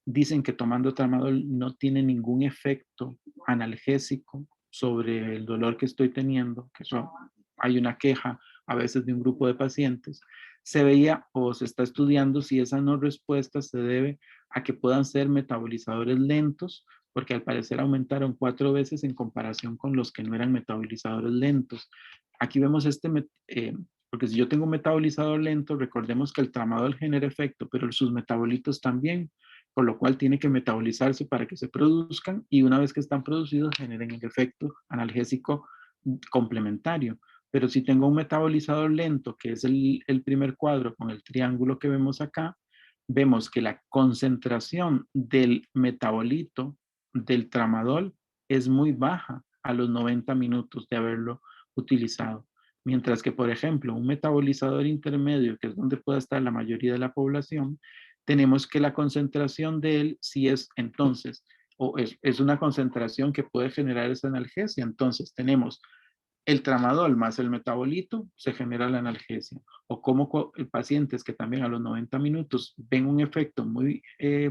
[SPEAKER 2] dicen que tomando tramadol no tiene ningún efecto analgésico sobre el dolor que estoy teniendo, que eso hay una queja a veces de un grupo de pacientes. Se veía o se está estudiando si esa no respuesta se debe a que puedan ser metabolizadores lentos, porque al parecer aumentaron 4 veces en comparación con los que no eran metabolizadores lentos. Aquí vemos porque si yo tengo un metabolizador lento, recordemos que el tramadol genera efecto, pero sus metabolitos también, por lo cual tiene que metabolizarse para que se produzcan, y una vez que están producidos generen el efecto analgésico complementario. Pero si tengo un metabolizador lento, que es el primer cuadro con el triángulo que vemos acá, vemos que la concentración del metabolito del tramadol es muy baja a los 90 minutos de haberlo utilizado. Mientras que, por ejemplo, un metabolizador intermedio, que es donde puede estar la mayoría de la población, tenemos que la concentración de él sí es entonces, o es una concentración que puede generar esa analgesia. Entonces tenemos el tramadol más el metabolito, se genera la analgesia. O como pacientes que también a los 90 minutos ven un efecto muy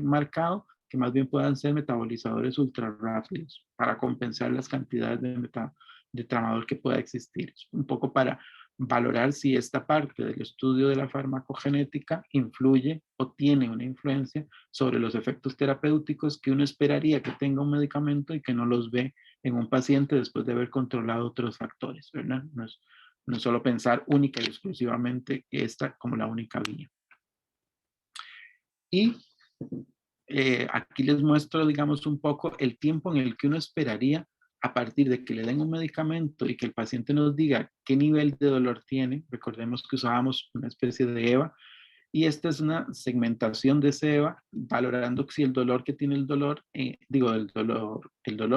[SPEAKER 2] marcado, que más bien puedan ser metabolizadores ultra rápidos para compensar las cantidades de tramadol que pueda existir. Es un poco para valorar si esta parte del estudio de la farmacogenética influye o tiene una influencia sobre los efectos terapéuticos que uno esperaría que tenga un medicamento y que no los ve en un paciente después de haber controlado otros factores, ¿verdad? No es solo pensar única y exclusivamente esta como la única vía. Y aquí les muestro, digamos, un poco el tiempo en el que uno esperaría a partir de que le den un medicamento y que el paciente nos diga qué nivel de dolor tiene. Recordemos que usábamos una especie de EVA, y esta es una segmentación de ese EVA valorando si el dolor que tiene el dolor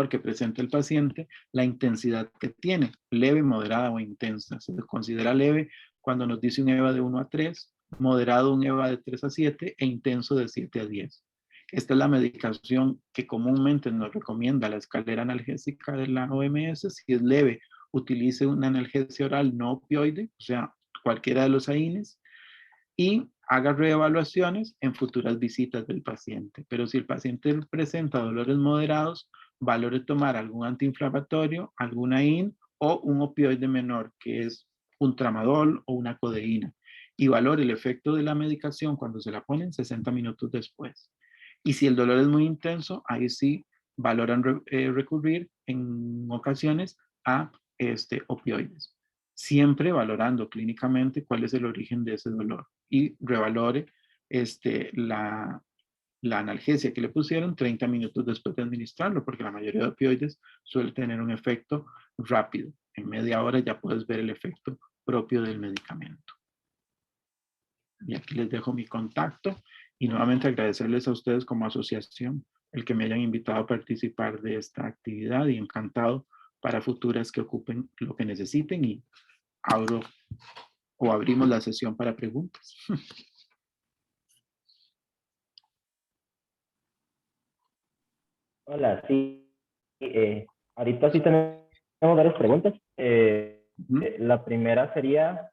[SPEAKER 2] que presenta el paciente, la intensidad que tiene, leve, moderada o intensa. Se considera leve cuando nos dice un EVA de 1 a 3, moderado un EVA de 3 a 7 e intenso de 7 a 10. Esta es la medicación que comúnmente nos recomienda la escalera analgésica de la OMS. Si es leve, utilice una analgesia oral no opioide, o sea, cualquiera de los AINES, y haga reevaluaciones en futuras visitas del paciente. Pero si el paciente presenta dolores moderados, valore tomar algún antiinflamatorio, algún AIN o un opioide menor, que es un tramadol o una codeína, y valore el efecto de la medicación cuando se la ponen 60 minutos después. Y si el dolor es muy intenso, ahí sí valoran recurrir en ocasiones a opioides. Siempre valorando clínicamente cuál es el origen de ese dolor y revalore la analgesia que le pusieron 30 minutos después de administrarlo, porque la mayoría de opioides suele tener un efecto rápido. En media hora ya puedes ver el efecto propio del medicamento. Y aquí les dejo mi contacto y nuevamente agradecerles a ustedes como asociación el que me hayan invitado a participar de esta actividad y encantado para futuras que ocupen lo que necesiten y abrimos la sesión para preguntas.
[SPEAKER 4] Hola, sí. Ahorita sí tenemos varias preguntas. La primera sería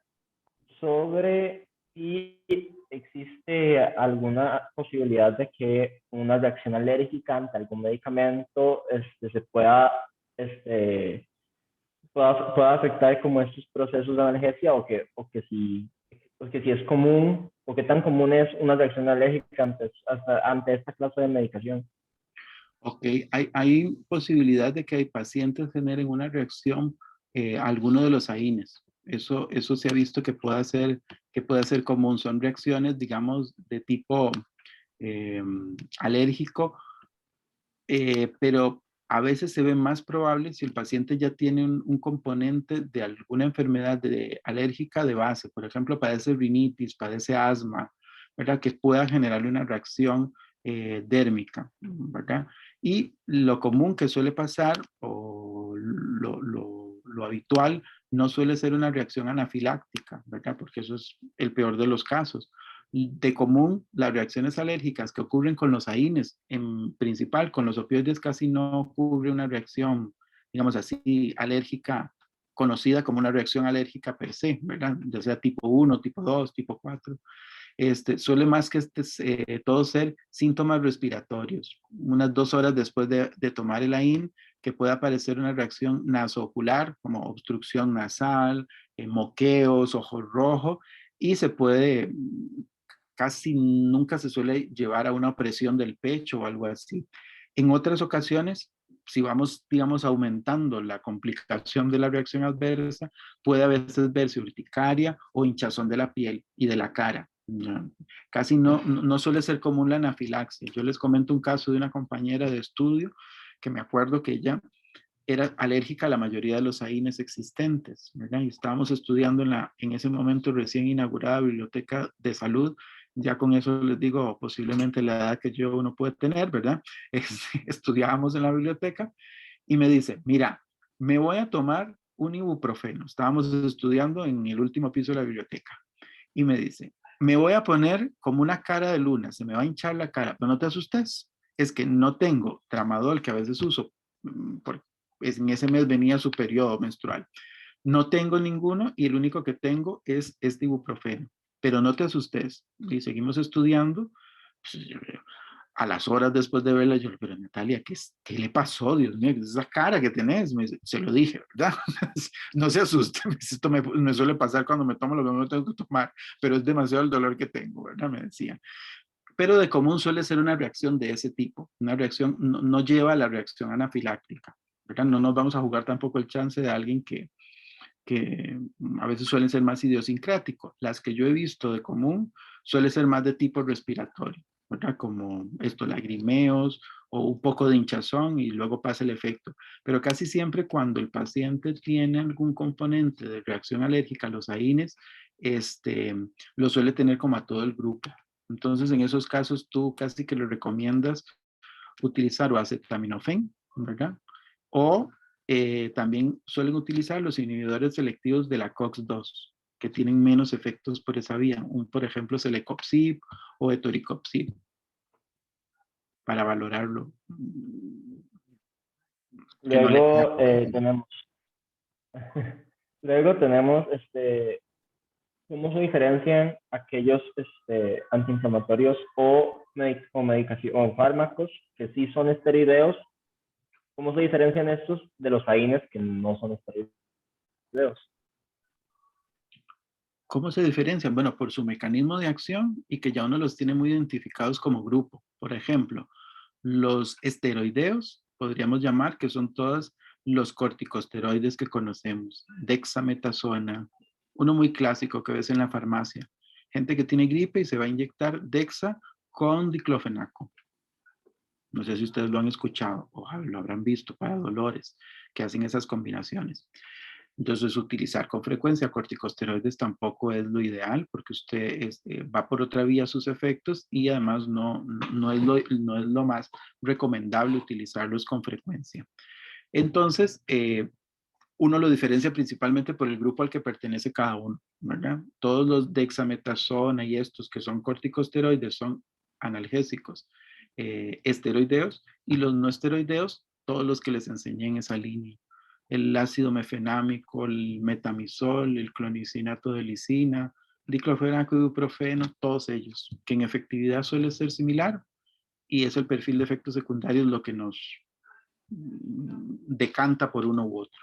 [SPEAKER 4] sobre si existe alguna posibilidad de que una reacción alérgica ante algún medicamento pueda afectar como estos procesos de analgesia o que si es común o qué tan común es una reacción alérgica ante esta clase de medicación.
[SPEAKER 2] Ok, hay posibilidad de que hay pacientes generen una reacción a alguno de los AINES. Eso se ha visto que puede ser común. Son reacciones, digamos, de tipo alérgico, pero a veces se ve más probable si el paciente ya tiene un componente de alguna enfermedad alérgica de base. Por ejemplo, padece rinitis, padece asma, ¿verdad? Que pueda generar una reacción dérmica, ¿verdad? Y lo común que suele pasar, o lo habitual, no suele ser una reacción anafiláctica, ¿verdad? Porque eso es el peor de los casos. De común, las reacciones alérgicas que ocurren con los AINES, en principal con los opioides casi no ocurre una reacción, digamos así, alérgica, conocida como una reacción alérgica per se, ¿verdad? Ya sea tipo 1, tipo 2, tipo 4. Suele más que todo ser síntomas respiratorios. Unas 2 horas después de tomar el AIN, que puede aparecer una reacción nasoocular, como obstrucción nasal, moqueos, ojo rojo, y se puede, casi nunca se suele llevar a una opresión del pecho o algo así. En otras ocasiones, si vamos, digamos, aumentando la complicación de la reacción adversa, puede a veces verse urticaria o hinchazón de la piel y de la cara. Casi no suele ser común la anafilaxia. Yo les comento un caso de una compañera de estudio que me acuerdo que ella era alérgica a la mayoría de los AINES existentes, ¿verdad? Y estábamos estudiando en ese momento recién inaugurada biblioteca de salud. Ya con eso les digo, posiblemente la edad que uno puede tener, ¿verdad? Estudiábamos en la biblioteca y me dice, mira, me voy a tomar un ibuprofeno. Estábamos estudiando en el último piso de la biblioteca. Y me dice, me voy a poner como una cara de luna, se me va a hinchar la cara, pero no te asustes, es que no tengo tramadol, que a veces uso, porque en ese mes venía su periodo menstrual. No tengo ninguno y el único que tengo es este ibuprofeno, pero no te asustes. Y seguimos estudiando. Pues, a las horas después de verla, yo le pero Natalia, ¿qué le pasó? Dios mío, ¿qué es esa cara que tenés? Se lo dije, ¿verdad? No se asuste, esto me suele pasar cuando me tomo lo que no tengo que tomar, pero es demasiado el dolor que tengo, ¿verdad? Me decía. Pero de común suele ser una reacción de ese tipo. Una reacción no lleva a la reacción anafiláctica, ¿verdad? No nos vamos a jugar tampoco el chance de alguien que a veces suelen ser más idiosincráticos. Las que yo he visto de común suele ser más de tipo respiratorio, ¿verdad? Como lagrimeos o un poco de hinchazón y luego pasa el efecto. Pero casi siempre cuando el paciente tiene algún componente de reacción alérgica a los AINES, lo suele tener como a todo el grupo. Entonces, en esos casos, tú casi que le recomiendas utilizar o acetaminofén, ¿verdad? O también suelen utilizar los inhibidores selectivos de la COX-2, que tienen menos efectos por esa vía. Por ejemplo, Celecoxib o Etoricoxib, para valorarlo.
[SPEAKER 4] Luego tenemos cómo se diferencian aquellos antiinflamatorios o medicación o fármacos que sí son esteroideos. ¿Cómo se diferencian estos de los AINES que no son esteroideos?
[SPEAKER 2] ¿Cómo se diferencian? Bueno, por su mecanismo de acción y que ya uno los tiene muy identificados como grupo. Por ejemplo, los esteroideos podríamos llamar, que son todos los corticosteroides que conocemos. Dexametasona, uno muy clásico que ves en la farmacia. Gente que tiene gripe y se va a inyectar Dexa con diclofenaco. No sé si ustedes lo han escuchado o lo habrán visto para dolores, que hacen esas combinaciones. Entonces, utilizar con frecuencia corticosteroides tampoco es lo ideal porque usted va por otra vía sus efectos y además no es lo más recomendable utilizarlos con frecuencia. Entonces, uno lo diferencia principalmente por el grupo al que pertenece cada uno, ¿verdad? Todos los dexametasona y estos que son corticosteroides son analgésicos, esteroideos, y los no esteroideos, todos los que les enseñé en esa línea. El ácido mefenámico, el metamizol, el clonicinato de lisina, diclofenaco, ibuprofeno, todos ellos, que en efectividad suele ser similar y es el perfil de efectos secundarios lo que nos decanta por uno u otro.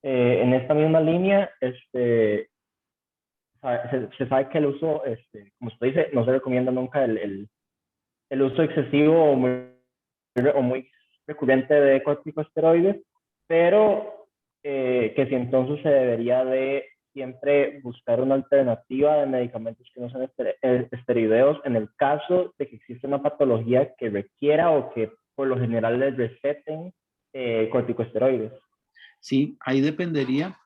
[SPEAKER 4] En esta misma línea, se sabe que el uso, como usted dice, no se recomienda nunca el uso excesivo o muy recurrente de corticosteroides, pero que si entonces se debería de siempre buscar una alternativa de medicamentos que no sean esteroideos en el caso de que exista una patología que requiera o que por lo general les receten corticosteroides.
[SPEAKER 2] Sí, ahí dependería,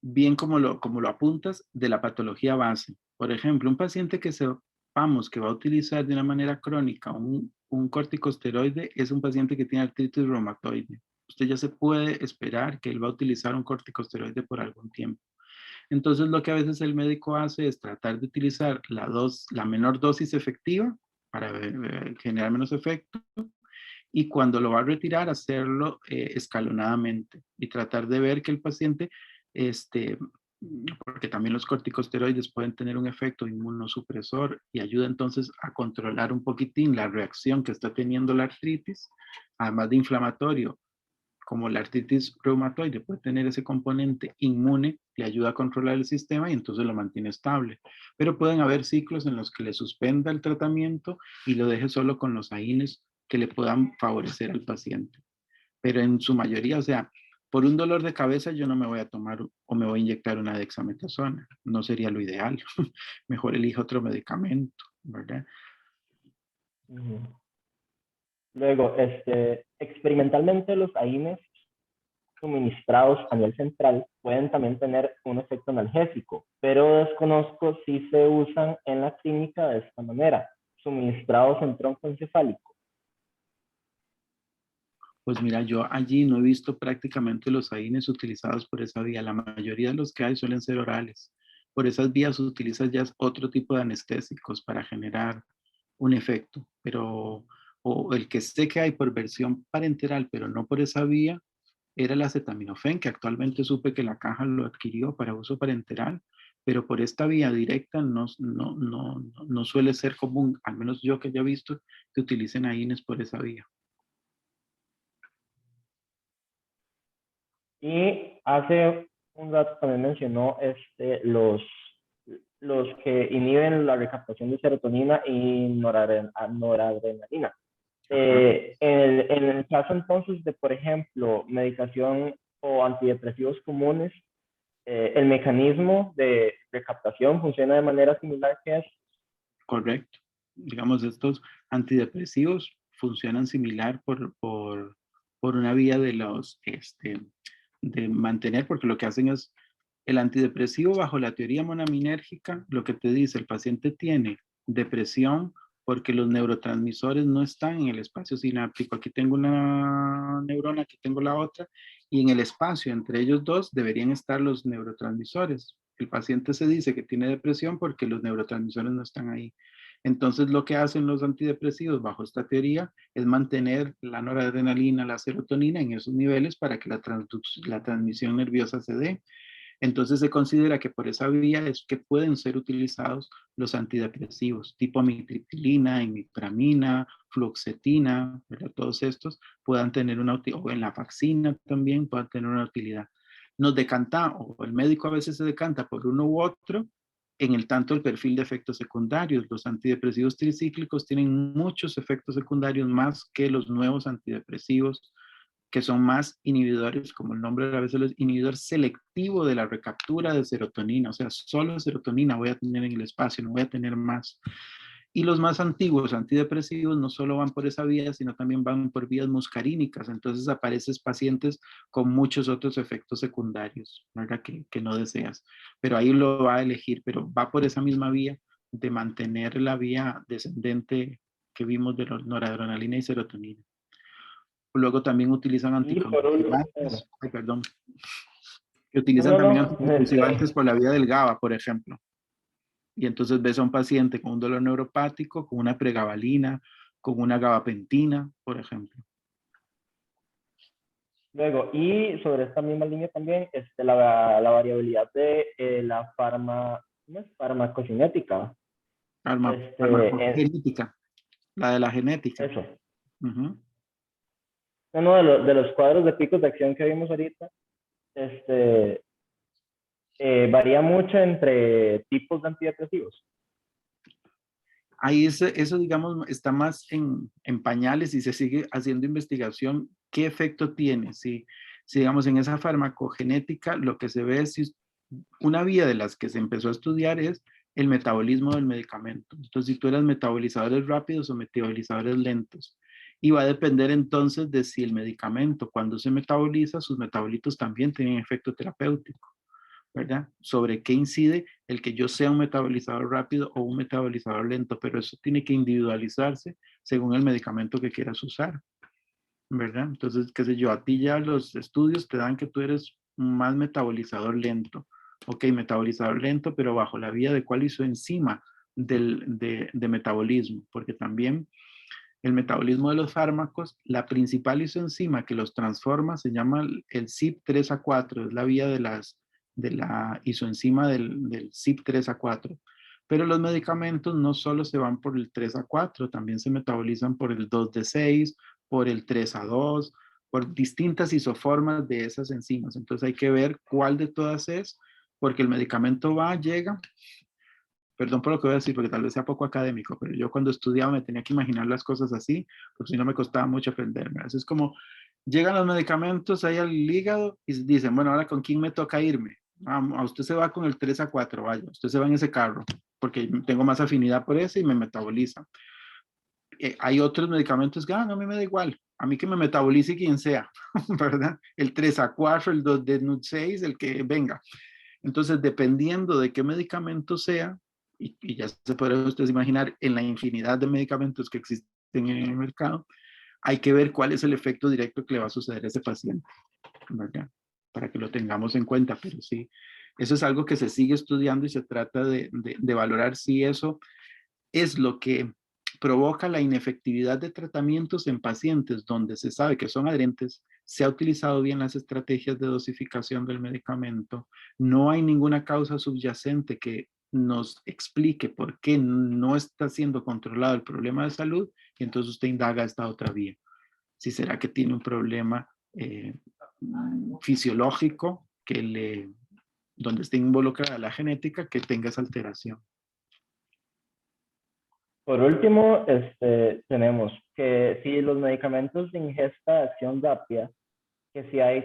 [SPEAKER 2] bien como lo apuntas, de la patología base. Por ejemplo, un paciente que sepamos que va a utilizar de una manera crónica un corticosteroide es un paciente que tiene artritis reumatoide. Usted ya se puede esperar que él va a utilizar un corticosteroide por algún tiempo. Entonces, lo que a veces el médico hace es tratar de utilizar la menor dosis efectiva para generar menos efecto, y cuando lo va a retirar, hacerlo escalonadamente y tratar de ver que el paciente, porque también los corticosteroides pueden tener un efecto inmunosupresor y ayuda entonces a controlar un poquitín la reacción que está teniendo la artritis, además de inflamatorio, como la artritis reumatoide puede tener ese componente inmune, le ayuda a controlar el sistema y entonces lo mantiene estable. Pero pueden haber ciclos en los que le suspenda el tratamiento y lo deje solo con los AINES que le puedan favorecer al paciente. Pero en su mayoría, o sea, por un dolor de cabeza yo no me voy a tomar o me voy a inyectar una dexametasona. No sería lo ideal. Mejor elija otro medicamento, ¿verdad?
[SPEAKER 4] Luego, experimentalmente los AINES suministrados a nivel central pueden también tener un efecto analgésico, pero desconozco si se usan en la clínica de esta manera, suministrados en tronco encefálico.
[SPEAKER 2] Pues mira, yo allí no he visto prácticamente los AINES utilizados por esa vía. La mayoría de los que hay suelen ser orales. Por esas vías utilizas ya otro tipo de anestésicos para generar un efecto, pero o el que sé que hay por versión parenteral, pero no por esa vía, era el acetaminofén, que actualmente supe que la caja lo adquirió para uso parenteral, pero por esta vía directa no suele ser común, al menos yo que haya visto, que utilicen AINES por esa vía.
[SPEAKER 4] Y hace un rato también mencionó los que inhiben la recaptación de serotonina y noradrenalina. En el caso entonces de, por ejemplo, medicación o antidepresivos comunes, el mecanismo de recaptación funciona de manera similar que es.
[SPEAKER 2] Correcto. Digamos, estos antidepresivos funcionan similar por una vía de de mantener, porque lo que hacen es el antidepresivo bajo la teoría monaminérgica, lo que te dice, el paciente tiene depresión porque los neurotransmisores no están en el espacio sináptico. Aquí tengo una neurona, aquí tengo la otra, y en el espacio entre ellos dos deberían estar los neurotransmisores. El paciente se dice que tiene depresión porque los neurotransmisores no están ahí. Entonces, lo que hacen los antidepresivos bajo esta teoría es mantener la noradrenalina, la serotonina en esos niveles para que la transmisión nerviosa se dé. Entonces se considera que por esa vía es que pueden ser utilizados los antidepresivos, tipo amitriptilina, imipramina, fluoxetina, ¿verdad? Todos estos puedan tener una utilidad, o en la vaccina también puedan tener una utilidad. Nos decanta, o el médico a veces se decanta por uno u otro, En el tanto el perfil de efectos secundarios. Los antidepresivos tricíclicos tienen muchos efectos secundarios más que los nuevos antidepresivos, que son más inhibidores, como el nombre a veces es inhibidor selectivo de la recaptura de serotonina. O sea, solo serotonina voy a tener en el espacio, no voy a tener más. Y los más antiguos antidepresivos no solo van por esa vía, sino también van por vías muscarínicas. Entonces aparecen pacientes con muchos otros efectos secundarios, ¿verdad? Que no deseas. Pero ahí lo va a elegir, pero va por esa misma vía de mantener la vía descendente que vimos de noradrenalina y serotonina. Luego también utilizan
[SPEAKER 4] Y por último,
[SPEAKER 2] anticonvulsivantes, perdón, que utilizan también
[SPEAKER 4] no,
[SPEAKER 2] anticonvulsivantes por la vía del GABA, por ejemplo. Y entonces ves a un paciente con un dolor neuropático, con una pregabalina, con una gabapentina, por ejemplo.
[SPEAKER 4] luego, y sobre esta misma línea también, la variabilidad de ¿cómo es? Farmacocinética.
[SPEAKER 2] Farmacogenética, la de la genética.
[SPEAKER 4] Eso.
[SPEAKER 2] Uh-huh.
[SPEAKER 4] Uno de los cuadros de picos de acción que vimos ahorita, varía mucho entre tipos de antidepresivos.
[SPEAKER 2] Ahí eso, digamos, está más en pañales y se sigue haciendo investigación. ¿Qué efecto tiene? Si, digamos, en esa farmacogenética lo que se ve es una vía de las que se empezó a estudiar es el metabolismo del medicamento. Entonces, si tú eras metabolizadores rápidos o metabolizadores lentos. Y va a depender entonces de si el medicamento, cuando se metaboliza, sus metabolitos también tienen efecto terapéutico, ¿verdad? Sobre qué incide el que yo sea un metabolizador rápido o un metabolizador lento, pero eso tiene que individualizarse según el medicamento que quieras usar, ¿verdad? Entonces, qué sé yo, a ti ya los estudios te dan que tú eres más metabolizador lento. Ok, metabolizador lento, pero bajo la vía de cuál isoenzima de metabolismo, porque también el metabolismo de los fármacos, la principal isoenzima que los transforma se llama el CYP3A4, es la vía de la isoenzima del CYP3A4. Pero los medicamentos no solo se van por el 3A4, también se metabolizan por el 2D6, por el 3A2, por distintas isoformas de esas enzimas. Entonces hay que ver cuál de todas es, porque el medicamento llega, perdón por lo que voy a decir, porque tal vez sea poco académico, pero yo cuando estudiaba me tenía que imaginar las cosas así, porque si no me costaba mucho aprenderme. Así es como llegan los medicamentos ahí al hígado y dicen, bueno, ahora ¿con quién me toca irme? A usted se va con el 3A4, vaya, usted se va en ese carro, porque tengo más afinidad por ese y me metaboliza. Hay otros medicamentos que, no, a mí me da igual, a mí que me metabolice quien sea, ¿verdad? El 3A4, el 2D6, el que venga. Entonces, dependiendo de qué medicamento sea, y ya se podrán ustedes imaginar en la infinidad de medicamentos que existen en el mercado, hay que ver cuál es el efecto directo que le va a suceder a ese paciente, ¿verdad? Para que lo tengamos en cuenta, pero sí, eso es algo que se sigue estudiando y se trata de valorar si eso es lo que provoca la inefectividad de tratamientos en pacientes donde se sabe que son adherentes, se ha utilizado bien las estrategias de dosificación del medicamento, no hay ninguna causa subyacente que nos explique por qué no está siendo controlado el problema de salud, y entonces usted indaga esta otra vía. Si será que tiene un problema fisiológico donde esté involucrada la genética que tenga esa alteración.
[SPEAKER 4] Por último, tenemos que si los medicamentos de ingesta de acción rápida, que si hay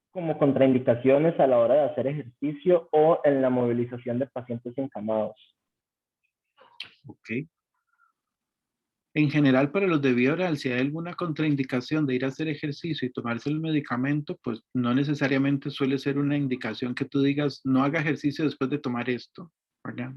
[SPEAKER 4] como contraindicaciones a la hora de hacer ejercicio o en la movilización de pacientes encamados.
[SPEAKER 2] Ok. En general, para los de vía oral, si hay alguna contraindicación de ir a hacer ejercicio y tomarse el medicamento, pues no necesariamente suele ser una indicación que tú digas, no haga ejercicio después de tomar esto, ¿verdad?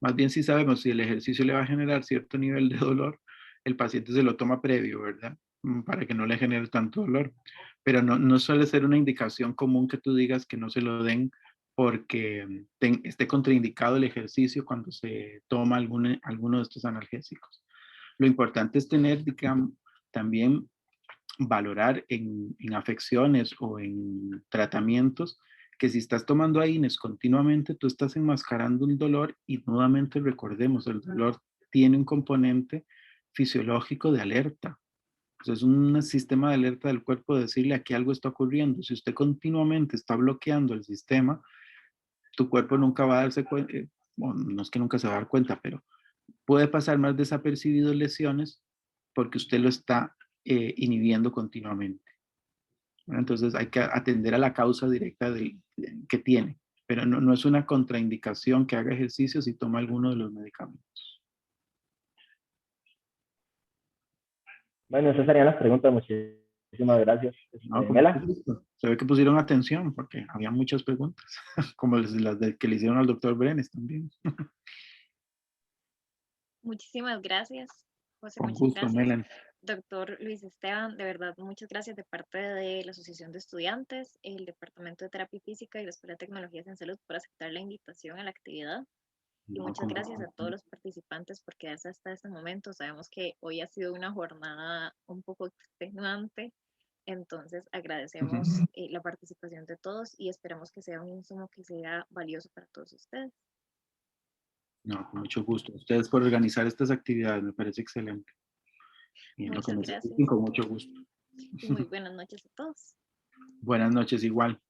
[SPEAKER 2] Más bien si sabemos si el ejercicio le va a generar cierto nivel de dolor, el paciente se lo toma previo, ¿verdad? Para que no le genere tanto dolor. Pero no suele ser una indicación común que tú digas que no se lo den porque esté contraindicado el ejercicio cuando se toma alguno de estos analgésicos. Lo importante es tener, digamos, también valorar en afecciones o en tratamientos que si estás tomando AINES continuamente, tú estás enmascarando un dolor y nuevamente recordemos, el dolor tiene un componente fisiológico de alerta. Es un sistema de alerta del cuerpo de decirle aquí algo está ocurriendo. Si usted continuamente está bloqueando el sistema, tu cuerpo nunca va a darse cuenta, no es que nunca se va a dar cuenta, pero puede pasar más desapercibido lesiones porque usted lo está inhibiendo continuamente. ¿No? Entonces hay que atender a la causa directa que tiene, pero no es una contraindicación que haga ejercicio si toma alguno de los medicamentos.
[SPEAKER 4] Bueno, esas serían las preguntas. Muchísimas gracias.
[SPEAKER 2] No, con
[SPEAKER 4] Mela.
[SPEAKER 2] mucho gusto. Se ve que pusieron atención porque había muchas preguntas, como las que le hicieron al doctor Brenes también.
[SPEAKER 1] Muchísimas gracias, José,
[SPEAKER 2] Con
[SPEAKER 1] muchas
[SPEAKER 2] gusto,
[SPEAKER 1] gracias.
[SPEAKER 2] Melan.
[SPEAKER 1] Doctor Luis Esteban, de verdad, muchas gracias de parte de la Asociación de Estudiantes, el Departamento de Terapia Física y la Escuela de Tecnologías en Salud por aceptar la invitación a la actividad. Y
[SPEAKER 2] No,
[SPEAKER 1] muchas
[SPEAKER 2] con
[SPEAKER 1] gracias a
[SPEAKER 2] gusto.
[SPEAKER 1] todos los participantes por quedarse hasta este momento. Sabemos que hoy ha sido una jornada un poco extenuante, entonces agradecemos la participación de todos y esperamos que sea un insumo que sea valioso para todos ustedes.
[SPEAKER 2] No, con mucho gusto. Ustedes por organizar estas actividades, me parece excelente. Y en lo que
[SPEAKER 1] Muchas
[SPEAKER 2] necesiten,
[SPEAKER 1] gracias
[SPEAKER 2] con mucho gusto.
[SPEAKER 1] y muy buenas noches a todos.
[SPEAKER 2] Buenas noches, igual.